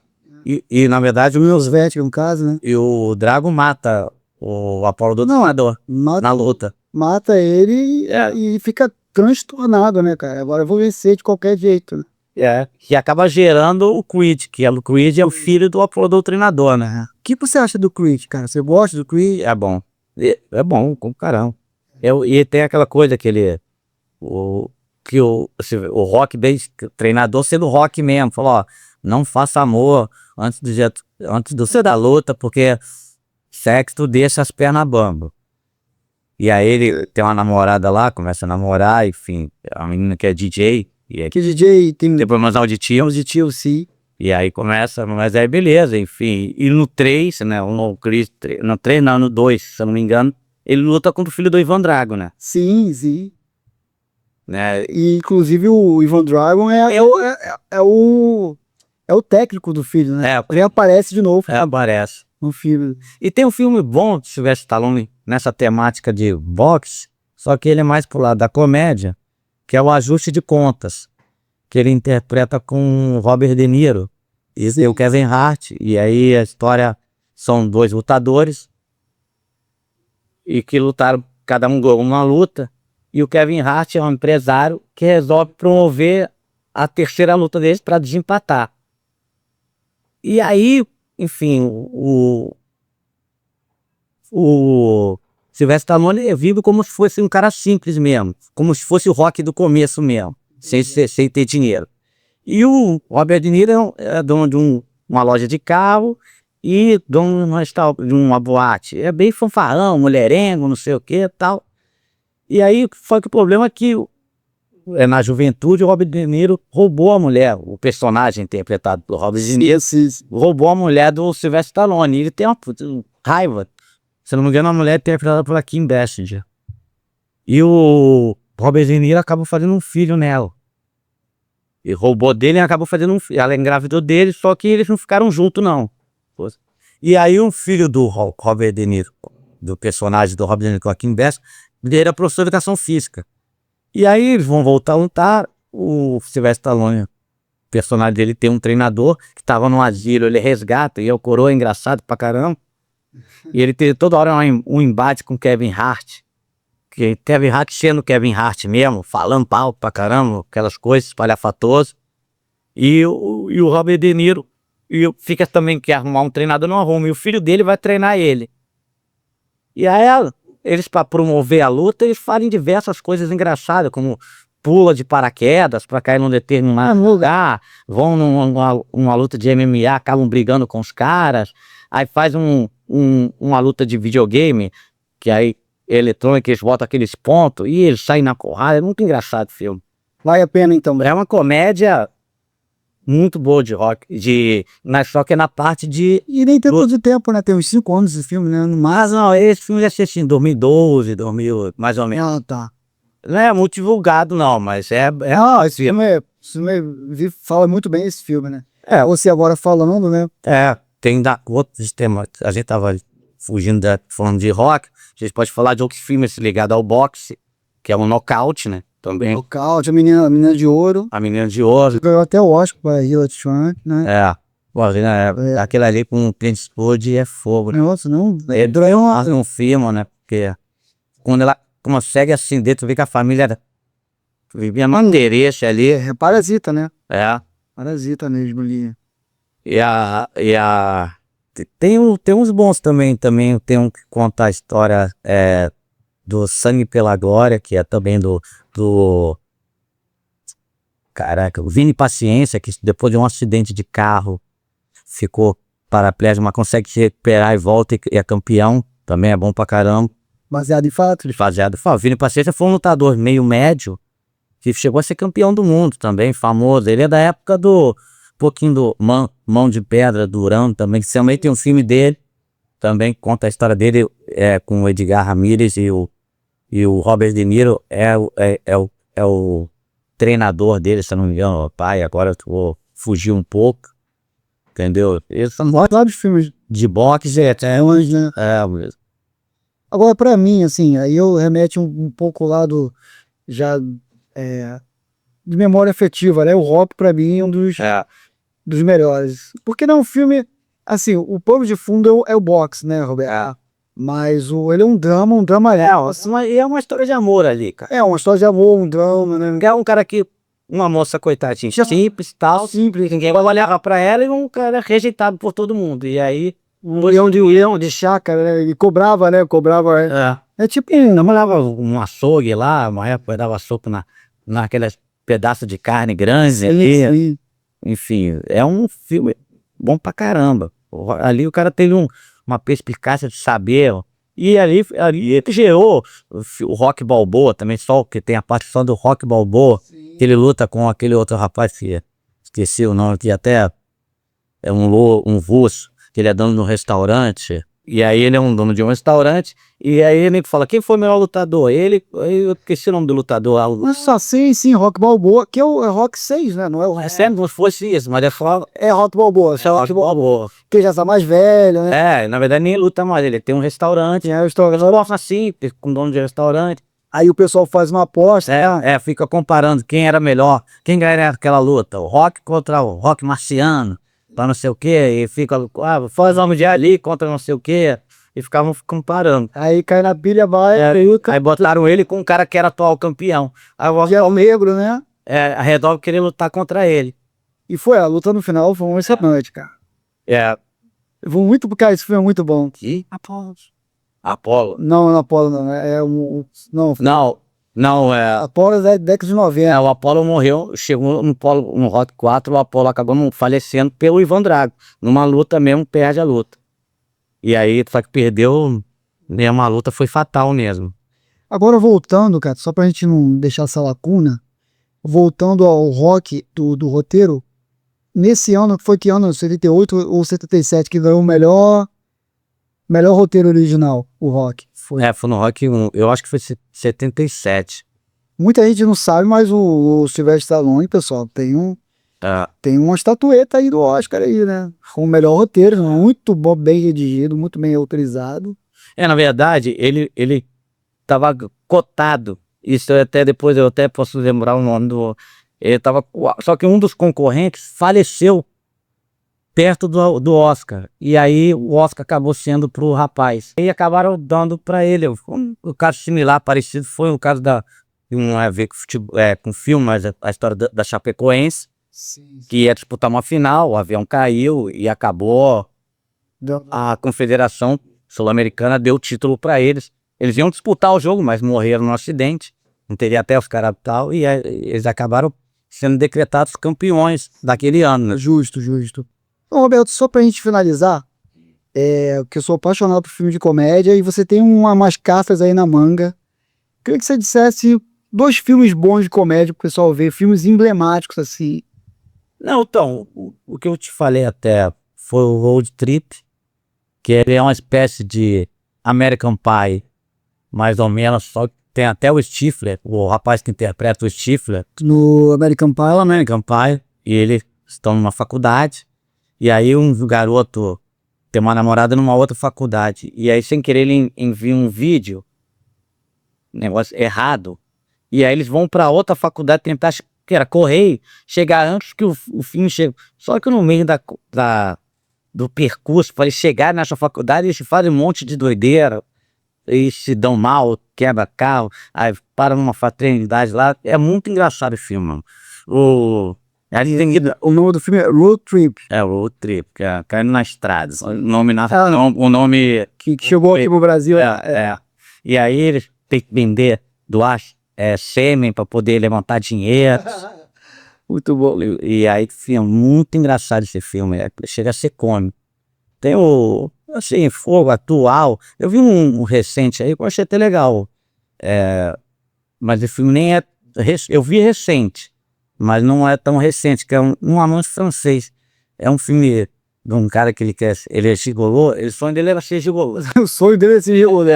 E na verdade, o Roosevelt, no caso, né? E o Drago mata o Apollo Doutrinador na luta. Mata ele e fica transtornado, né, cara? Agora eu vou vencer de qualquer jeito, né? Que acaba gerando o Creed, que o Creed é o filho do Apollo Doutrinador, né? O que você acha do Creed, cara? Você gosta do Creed? É bom. É bom, como caramba. E tem aquela coisa que ele... O Rock, bem treinador sendo Rock mesmo, falou, não faça amor antes do dia da luta, porque sexo deixa as pernas bambas. E aí ele tem uma namorada lá, começa a namorar, enfim, a menina que é DJ. Que DJ tem problemas auditivos, sim. E aí começa, mas aí beleza, enfim. E no 3, né, no 3 não, no 2, se eu não me engano, ele luta contra o filho do Ivan Drago, né? Sim. Né? E inclusive o Ivan Drago é o técnico do filho, né? É. Ele aparece de novo. Aparece. Um filme. E tem um filme bom de Sylvester Stallone nessa temática de boxe, só que ele é mais pro lado da comédia, que é o Ajuste de Contas, que ele interpreta com o Robert De Niro e o Kevin Hart. E aí a história são dois lutadores e que lutaram, cada um ganhou uma luta, e o Kevin Hart é um empresário que resolve promover a terceira luta deles para desempatar. E aí, enfim, o Sylvester Stallone vive como se fosse um cara simples mesmo, como se fosse o Rock do começo mesmo, sem ter dinheiro. E o Robert De Niro é dono de uma loja de carro e dono de uma boate. É bem fanfarrão, mulherengo, não sei o que e tal. E aí foi que o problema é que na juventude o Robert De Niro roubou a mulher, o personagem interpretado por Robert De Niro, roubou a mulher do Sylvester Stallone. E ele tem uma raiva. Se não me engano, a mulher é interpretada pela Kim Basinger. E o Robert De Niro acabou fazendo um filho nela. E roubou dele e acabou fazendo um filho. Ela engravidou dele, só que eles não ficaram juntos, não. E aí um filho do Robert De Niro, do personagem do Robert De Niro com a Kim Basinger, ele era professor de educação física. E aí eles vão voltar a lutar. O Sylvester Stallone, o personagem dele, tem um treinador que estava no asilo, ele resgata, e é o coroa engraçado pra caramba. E ele teve toda hora um embate com Kevin Hart. Que Kevin Hart sendo Kevin Hart mesmo, falando pau pra caramba, aquelas coisas espalhafatosas. E o Robert De Niro fica também, quer arrumar um treinador, não arruma. E o filho dele vai treinar ele. E aí eles, para promover a luta, eles fazem diversas coisas engraçadas, como pula de paraquedas para cair num determinado lugar, vão numa luta de MMA, acabam brigando com os caras, aí faz uma luta de videogame, que aí eletrônica, eles botam aqueles pontos e eles saem na porrada. É muito engraçado o filme. Vale a pena então. É uma comédia muito boa de rock, só que é na parte de... E nem tem todo tempo, né? Tem uns 5 anos esse filme, né? Mas não, esse filme já assisti em 2012, 2000, mais ou menos. Ah, tá. Não é muito divulgado não, mas esse filme fala muito bem esse filme, né? Você agora falando, né? Tem outros temas. A gente tava fugindo falando de rock, a gente pode falar de outros filmes ligados ao boxe, que é o Nocaute, né? Também. Nocaute, a menina de ouro. A Menina de Ouro. Ganhou até o Oscar para Hilary Swank, né? Aquele ali com o Clint Eastwood é fogo, né? Nossa, não. Ele um filme, né? Porque quando ela consegue acender, tu vê que a família vivia num endereço ali. É Parasita, né? Parasita mesmo ali. Tem uns bons também. Tem um que conta a história do Sangue pela Glória, que é também do o Vini Paciência, que depois de um acidente de carro ficou paraplégico, mas consegue se recuperar e volta e é campeão. Também é bom pra caramba. Baseado em fatos? Baseado em fatos. Vini Paciência foi um lutador meio médio que chegou a ser campeão do mundo também, famoso. Ele é da época pouquinho do Mão de Pedra, Durão também, que também tem um filme dele, também conta a história dele com o Edgar Ramírez e o Robert De Niro é o treinador dele, se eu não me engano, o pai. Agora eu vou fugir um pouco, entendeu? Eles são vários filmes de boxe, né? Agora, pra mim, assim, aí eu remete um pouco lá de memória afetiva, né? O Rock, pra mim, é um dos melhores. Porque não é um filme, assim, o pano de fundo é o boxe, né, Roberto? Mas ele é um drama real. E é uma história de amor ali, cara. É uma história de amor, um drama, né? É um cara que, uma moça coitadinha, simples, ninguém olhava pra ela, e um cara rejeitado por todo mundo. E aí, um leão de chácara, né? E cobrava, né? É tipo, namorava um açougue lá, uma época dava soco naqueles pedaços de carne grande ali. Enfim, é um filme bom pra caramba. Ali o cara teve uma perspicácia de saber. E ali ele gerou o Rock Balboa também, só que tem a partição do Rock Balboa, que ele luta com aquele outro rapaz que esqueci o nome, que até é um russo, que ele é dono de um restaurante. E aí ele é um dono de um restaurante, e aí ele fala, quem foi o melhor lutador? Eu esqueci o nome do lutador. Mas só sim, Rock Balboa, que é o Rock 6, né? Não é o Se não fosse isso, mas é só É Rock Balboa, é Rock Balboa. boa. Que já tá mais velho, né? Na verdade nem luta mais, ele tem um restaurante, É o restaurante. gosta assim, com dono de restaurante. Aí o pessoal faz uma aposta. Fica comparando quem era melhor, quem ganharia aquela luta, o Rock contra o Rock Marciano, pra não sei o que, e fica, faz uma de ali contra não sei o que, e ficavam comparando. Aí cai na pilha, vai. Aí botaram ele com um cara que era atual campeão. Aí o Que é o negro, né? resolve querer lutar contra ele. E foi, a luta no final foi um excelente, cara. Foi muito, cara, esse filme é muito bom. E Apolo? Não, Apolo não, Não, Apolo é da década de 90. o Apolo morreu, chegou no Rock 4, o Apolo acabou falecendo pelo Ivan Drago. Numa luta mesmo, perde a luta. E aí, só que perdeu, mesmo a luta foi fatal mesmo. Agora voltando, cara, só pra gente não deixar essa lacuna, voltando ao Rock do roteiro, nesse ano, foi que ano? 78 ou 77, que ganhou o melhor roteiro original, o Rock. Foi no Rock 1, eu acho que foi 77. Muita gente não sabe, mas o Sylvester Stallone, pessoal, tem uma estatueta aí do Oscar aí, né? Com o melhor roteiro, muito bom, bem redigido, muito bem autorizado. Na verdade, ele tava cotado. Isso eu até posso lembrar o nome do... Ele tava... Só que um dos concorrentes faleceu perto do Oscar. E aí o Oscar acabou sendo pro rapaz. E acabaram dando pra ele. Um caso similar, parecido, foi o caso não é a ver com filme, mas a história da Chapecoense, que ia disputar uma final, o avião caiu e acabou. A Confederação Sul-Americana deu o título pra eles. Eles iam disputar o jogo, mas morreram no acidente. Não teria até os caras e tal. E eles acabaram sendo decretados campeões daquele ano, né? Justo. Então, Roberto, só pra gente finalizar, porque eu sou apaixonado por filme de comédia e você tem umas cartas aí na manga. Queria que você dissesse 2 filmes bons de comédia pro pessoal ver, filmes emblemáticos assim. Não, então, o que eu te falei até foi o Road Trip, que ele é uma espécie de American Pie, mais ou menos, só que tem até o Stifler, o rapaz que interpreta o Stifler, No American Pie, e eles estão numa faculdade, e aí um garoto tem uma namorada numa outra faculdade, e aí sem querer ele envia um vídeo, negócio errado, e aí eles vão para outra faculdade tentar, que era correr, chegar antes que o filme chegue. Só que no meio do percurso, para eles chegarem nessa faculdade, eles fazem um monte de doideira, eles se dão mal, quebra carro, aí param numa fraternidade lá. É muito engraçado o filme, mano. O nome do filme é Road Trip. Road Trip, que é caindo na estrada. O nome que chegou aqui pro Brasil. E aí eles têm que vender sêmen para poder levantar dinheiro. Muito bom. E aí, filme, muito engraçado esse filme. Chega a ser cômico. Tem assim, Fogo atual. Eu vi um recente aí que eu achei até legal. Mas o filme nem é... Eu vi recente, mas não é tão recente, que é um amante francês. É um filme de um cara que ele é gigolô, o sonho dele era ser gigolô. O sonho dele é ser gigolô.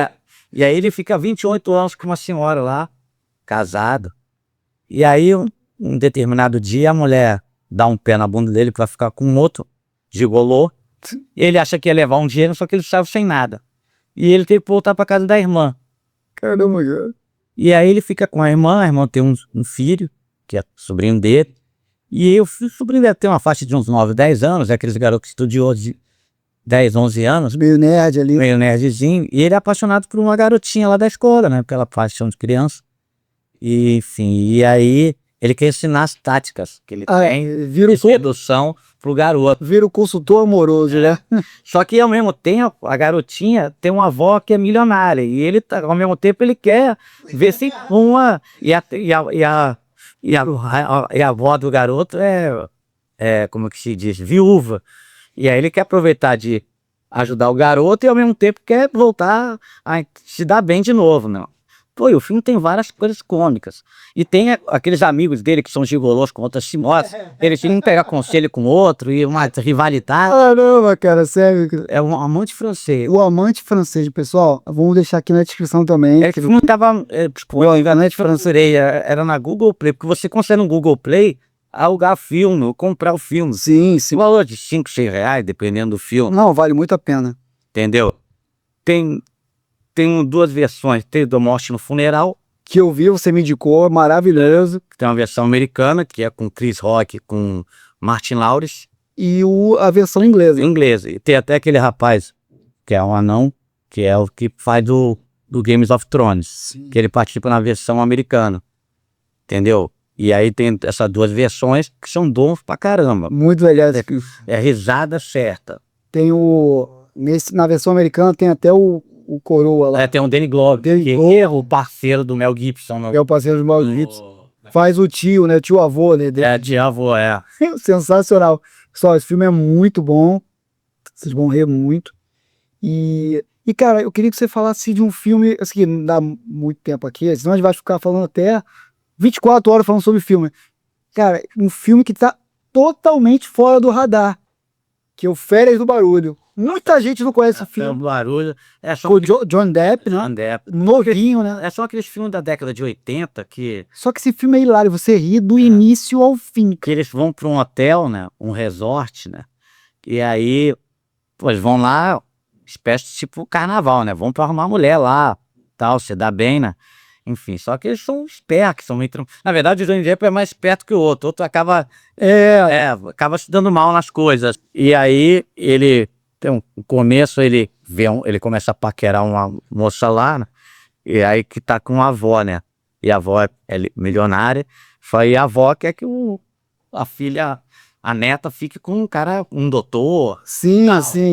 E aí ele fica 28 anos com uma senhora lá, casado. E aí, um determinado dia, a mulher dá um pé na bunda dele pra ficar com outro gigolô. Ele acha que ia levar um dinheiro, só que ele saiu sem nada. E ele teve que voltar pra casa da irmã. Caramba, cara. E aí ele fica com a irmã tem um filho, que é sobrinho dele. E o sobrinho deve ter uma faixa de uns 9, 10 anos, é aqueles garotos estudiosos de 10, 11 anos. Meio nerd ali. Meio nerdzinho. E ele é apaixonado por uma garotinha lá da escola, né? Aquela paixão de criança. E, enfim, e aí ele quer ensinar as táticas que ele tem de sedução pro garoto. Vira o consultor amoroso, né? Só que ao mesmo tempo, a garotinha tem uma avó que é milionária. E ele, ao mesmo tempo, ele quer ver se uma... E a avó do garoto como que se diz? Viúva. E aí ele quer aproveitar de ajudar o garoto e ao mesmo tempo quer voltar a se dar bem de novo, não? Pô, e o filme tem várias coisas cômicas. E tem aqueles amigos dele que são gigolôs com outras senhoras, eles tinham que pegar conselho com o outro e uma rivalidade. Caramba, cara, sério. É um amante francês. O Amante Francês, pessoal, vamos deixar aqui na descrição também. Esse filme tava, tipo, eu enganei de francesia, era na Google Play, porque você consegue no Google Play alugar filme, ou comprar o filme. Sim, sim. O valor de 5, 6 reais, dependendo do filme. Não, vale muito a pena. Entendeu? Tem duas versões. Tem do Morte no Funeral, Que eu vi, você me indicou, maravilhoso. que tem uma versão americana, que é com Chris Rock, com Martin Lawrence, E a versão inglesa. em inglês. E tem até aquele rapaz, que é um anão, que é o que faz do Games of Thrones, Sim. que ele participa na versão americana. Entendeu? E aí tem essas duas versões que são bons pra caramba. Muito legal. É risada certa. Tem na versão americana tem até o Coroa lá. Tem o Danny Glover, Danny que Glover. é o parceiro do Mel Gibson. Que é o parceiro dos malditos. Faz o tio, né? O tio avô, né? Diabo, Sensacional. Pessoal, esse filme é muito bom. Vocês vão rir muito. E, cara, eu queria que você falasse de um filme, assim, não dá muito tempo aqui, senão a gente vai ficar falando até 24 horas falando sobre filme. Cara, um filme que tá totalmente fora do radar, que é o Férias do Barulho. Muita gente não conhece o filme. É um barulho. É só Com o John Depp, né? John Depp. Novinho, né? É só aqueles filmes da década de 80 que Só que esse filme é hilário, você ri do início ao fim. eles vão para um hotel, né? Um resort, né? E aí, pô, eles vão lá, espécie de tipo carnaval, né? Vão para arrumar mulher lá, tal, se dá bem, né? Enfim, só que eles são espertos, são meio... Na verdade, o Johnny Depp é mais esperto que o outro. O outro acaba acaba se dando mal nas coisas. E aí, ele tem no começo, ele ele começa a paquerar uma moça lá, né? E aí que tá com a avó, né? E a avó é milionária. Foi a avó quer que a filha, a neta, fique com um cara, um doutor. Sim,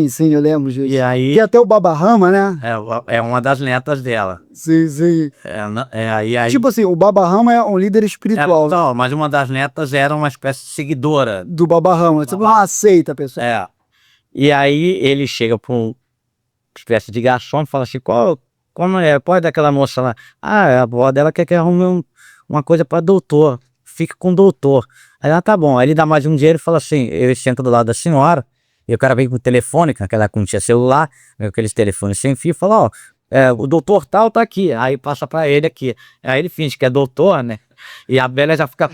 sim, eu lembro disso. E aí E até o Babarama, né? é uma das netas dela. Sim, sim. Aí Tipo assim, o Babarama é um líder espiritual não, mas uma das netas era uma espécie de seguidora. do Babarama. Tipo uma seita, pessoal. E aí ele chega para uma espécie de garçom e fala assim, como é? Pode daquela moça lá? A avó dela quer que arrume uma coisa para doutor. Fique com o doutor. Aí ela, tá bom. Aí ele dá mais um dinheiro e fala assim, ele senta do lado da senhora, e o cara vem com o telefone, que naquela época não tinha celular, vem com aqueles telefones sem fio, e fala, o doutor tal tá aqui. Aí passa para ele aqui. Aí ele finge que é doutor, né? E a Bela já fica...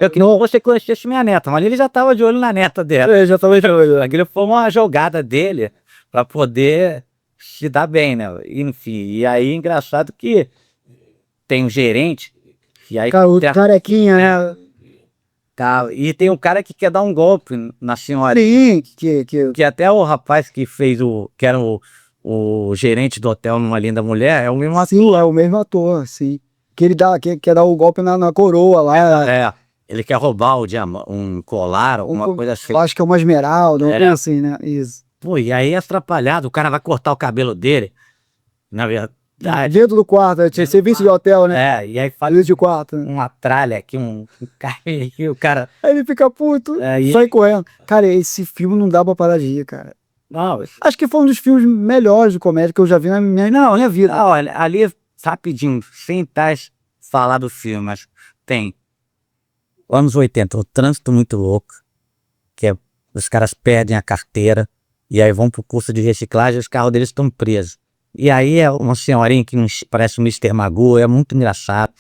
Eu que não você conhecesse minha neta, mas ele já tava de olho na neta dela. Já tava de olho. Aquilo foi uma jogada dele para poder se dar bem, né? Enfim, e aí engraçado que tem um gerente, e aí Cara, o carequinha, né? e tem um cara que quer dar um golpe na senhora. Sim, Que até o rapaz que fez que era o gerente do hotel numa Linda Mulher, é o mesmo ator. Sim, é o mesmo ator, sim. Que ele quer dar o golpe na coroa lá. Ele quer roubar um colar, alguma coisa assim. Eu acho que é uma esmeralda, assim, né? Isso. Pô, e aí é atrapalhado, o cara vai cortar o cabelo dele, na verdade. Dentro do quarto, tinha serviço de hotel, né? E aí faz Serviço de quarto. Né? uma tralha aqui, o cara... Aí ele fica puto, sai correndo. Cara, esse filme não dá pra parar de rir, cara. Não, Acho que foi um dos filmes melhores de comédia que eu já vi na minha vida. Não, ali, rapidinho, sem falar do filme, mas tem anos 80, o trânsito muito louco, que os caras perdem a carteira, e aí vão pro curso de reciclagem e os carros deles estão presos. E aí é uma senhorinha que parece um Mr. Magoo, é muito engraçado.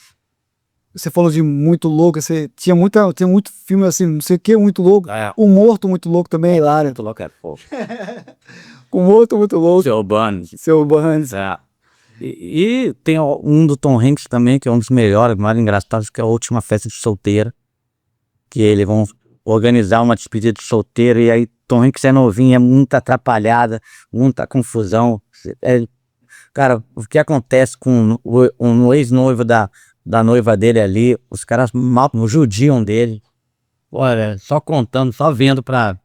Você falou de muito louco, você tinha muito filme assim, não sei o que, muito louco. O Morto Muito Louco também é hilário. Muito louco, fogo. O Morto Muito Louco. Seu Burns. E tem um do Tom Hanks também, que é um dos melhores, mais engraçados, que é a Última Festa de Solteiro. Que eles vão organizar uma despedida de solteiro, e aí Tom Hanks é novinho, é muito atrapalhada, muita confusão. Cara, o que acontece com um ex-noivo da noiva dele ali, os caras mal judiam dele. Olha, só contando, só vendo pra...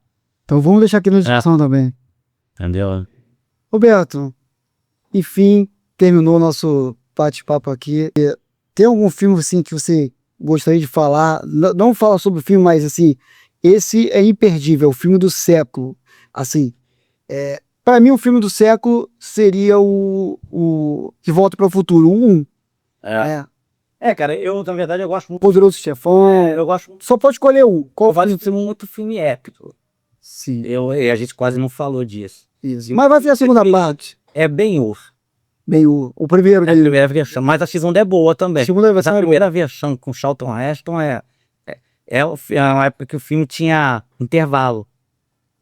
Então vamos deixar aqui na descrição também. Entendeu? Roberto, enfim, terminou o nosso bate-papo aqui. Tem algum filme assim que você gostaria de falar? Não fala sobre o filme, mas assim, esse é imperdível, o filme do século. Assim, para mim o filme do século seria o De Volta para o Futuro, 1. Cara, na verdade, eu gosto muito. Poderoso Chefão. Eu gosto muito. Só pode escolher um. Eu gosto de muito filme épico. Sim. E a gente quase não falou disso. Isso. Mas vai ver a segunda parte. É Ben-Hur. Ben-Hur. O primeiro É a primeira versão, mas a segunda é boa também. A segunda versão Mas a primeira versão com Charlton Heston é uma época que o filme tinha intervalo.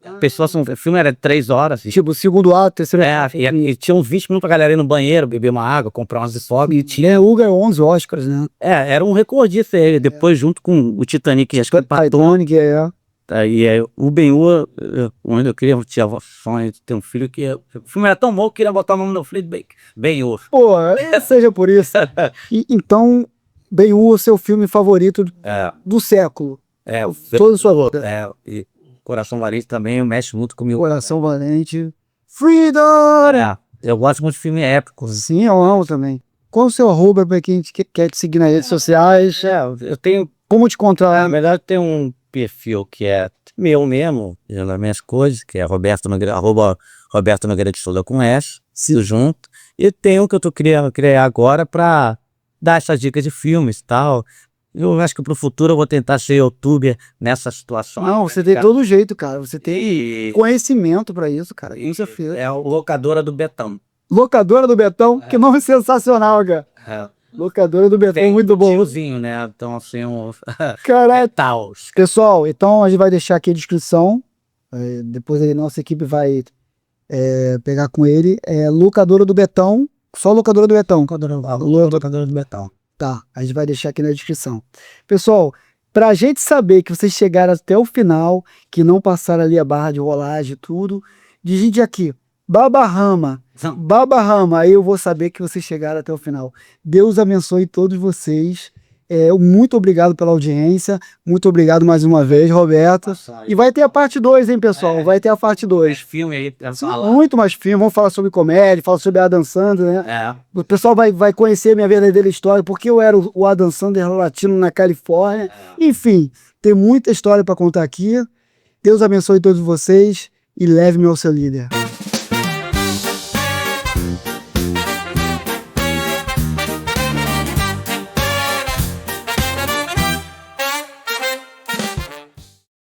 O filme era de 3 horas. Tipo, o segundo ato, terceiro ato. E tinha uns 20 minutos pra galera ir no banheiro, beber uma água, comprar umas desfogas. E tinha o ganhou 11 Oscars, né? Era um recordista ele. Depois, junto com o Titanic, acho que Titanic, o Ben-Hur, onde eu queria tinha sonho de ter um filho que... O filme era tão bom que eu queria botar o nome no filho de Ben-Hur. Pô, seja por isso. Então, Ben-Hur, seu filme favorito do século. Toda a sua vida. E Coração Valente também mexe muito comigo. Coração Valente. Freedom! Eu gosto muito de filme épico. Sim, eu amo também. Qual o seu arroba pra quem quer te seguir nas redes sociais? Eu tenho... Como te encontrar? Na verdade, tem um perfil que é meu mesmo, das minhas coisas, que é Roberto Nogueira, @Roberto Nogueira de Souza com S, tudo junto. E tem um que eu tô querendo criar agora pra dar essas dicas de filmes e tal. Eu acho que pro futuro eu vou tentar ser youtuber nessa situação. Não, você tem todo jeito, cara. Você tem conhecimento pra isso, cara. Isso é a Locadora do Betão. Locadora do Betão? Que nome sensacional, cara. Locadora do Betão, muito bom. Tiozinho, né? Então, assim, Caralho. Pessoal, então a gente vai deixar aqui a descrição. Depois a nossa equipe vai pegar com ele. Locadora do Betão. Só Locadora do Betão. Locadora do Betão. Tá, a gente vai deixar aqui na descrição. Pessoal, pra gente saber que vocês chegaram até o final, que não passaram ali a barra de rolagem e tudo, digite aqui, Babarrama, aí eu vou saber que vocês chegaram até o final. Deus abençoe todos vocês. Muito obrigado pela audiência. Muito obrigado mais uma vez, Roberto. E vai ter a parte 2, hein, pessoal? Vai ter a parte 2. Filme aí, muito mais filme. Vamos falar sobre comédia, falar sobre Adam Sandler, né? O pessoal vai conhecer minha verdadeira história, porque eu era o Adam Sandler latino na Califórnia. Enfim, tem muita história para contar aqui. Deus abençoe todos vocês e leve-me ao seu líder.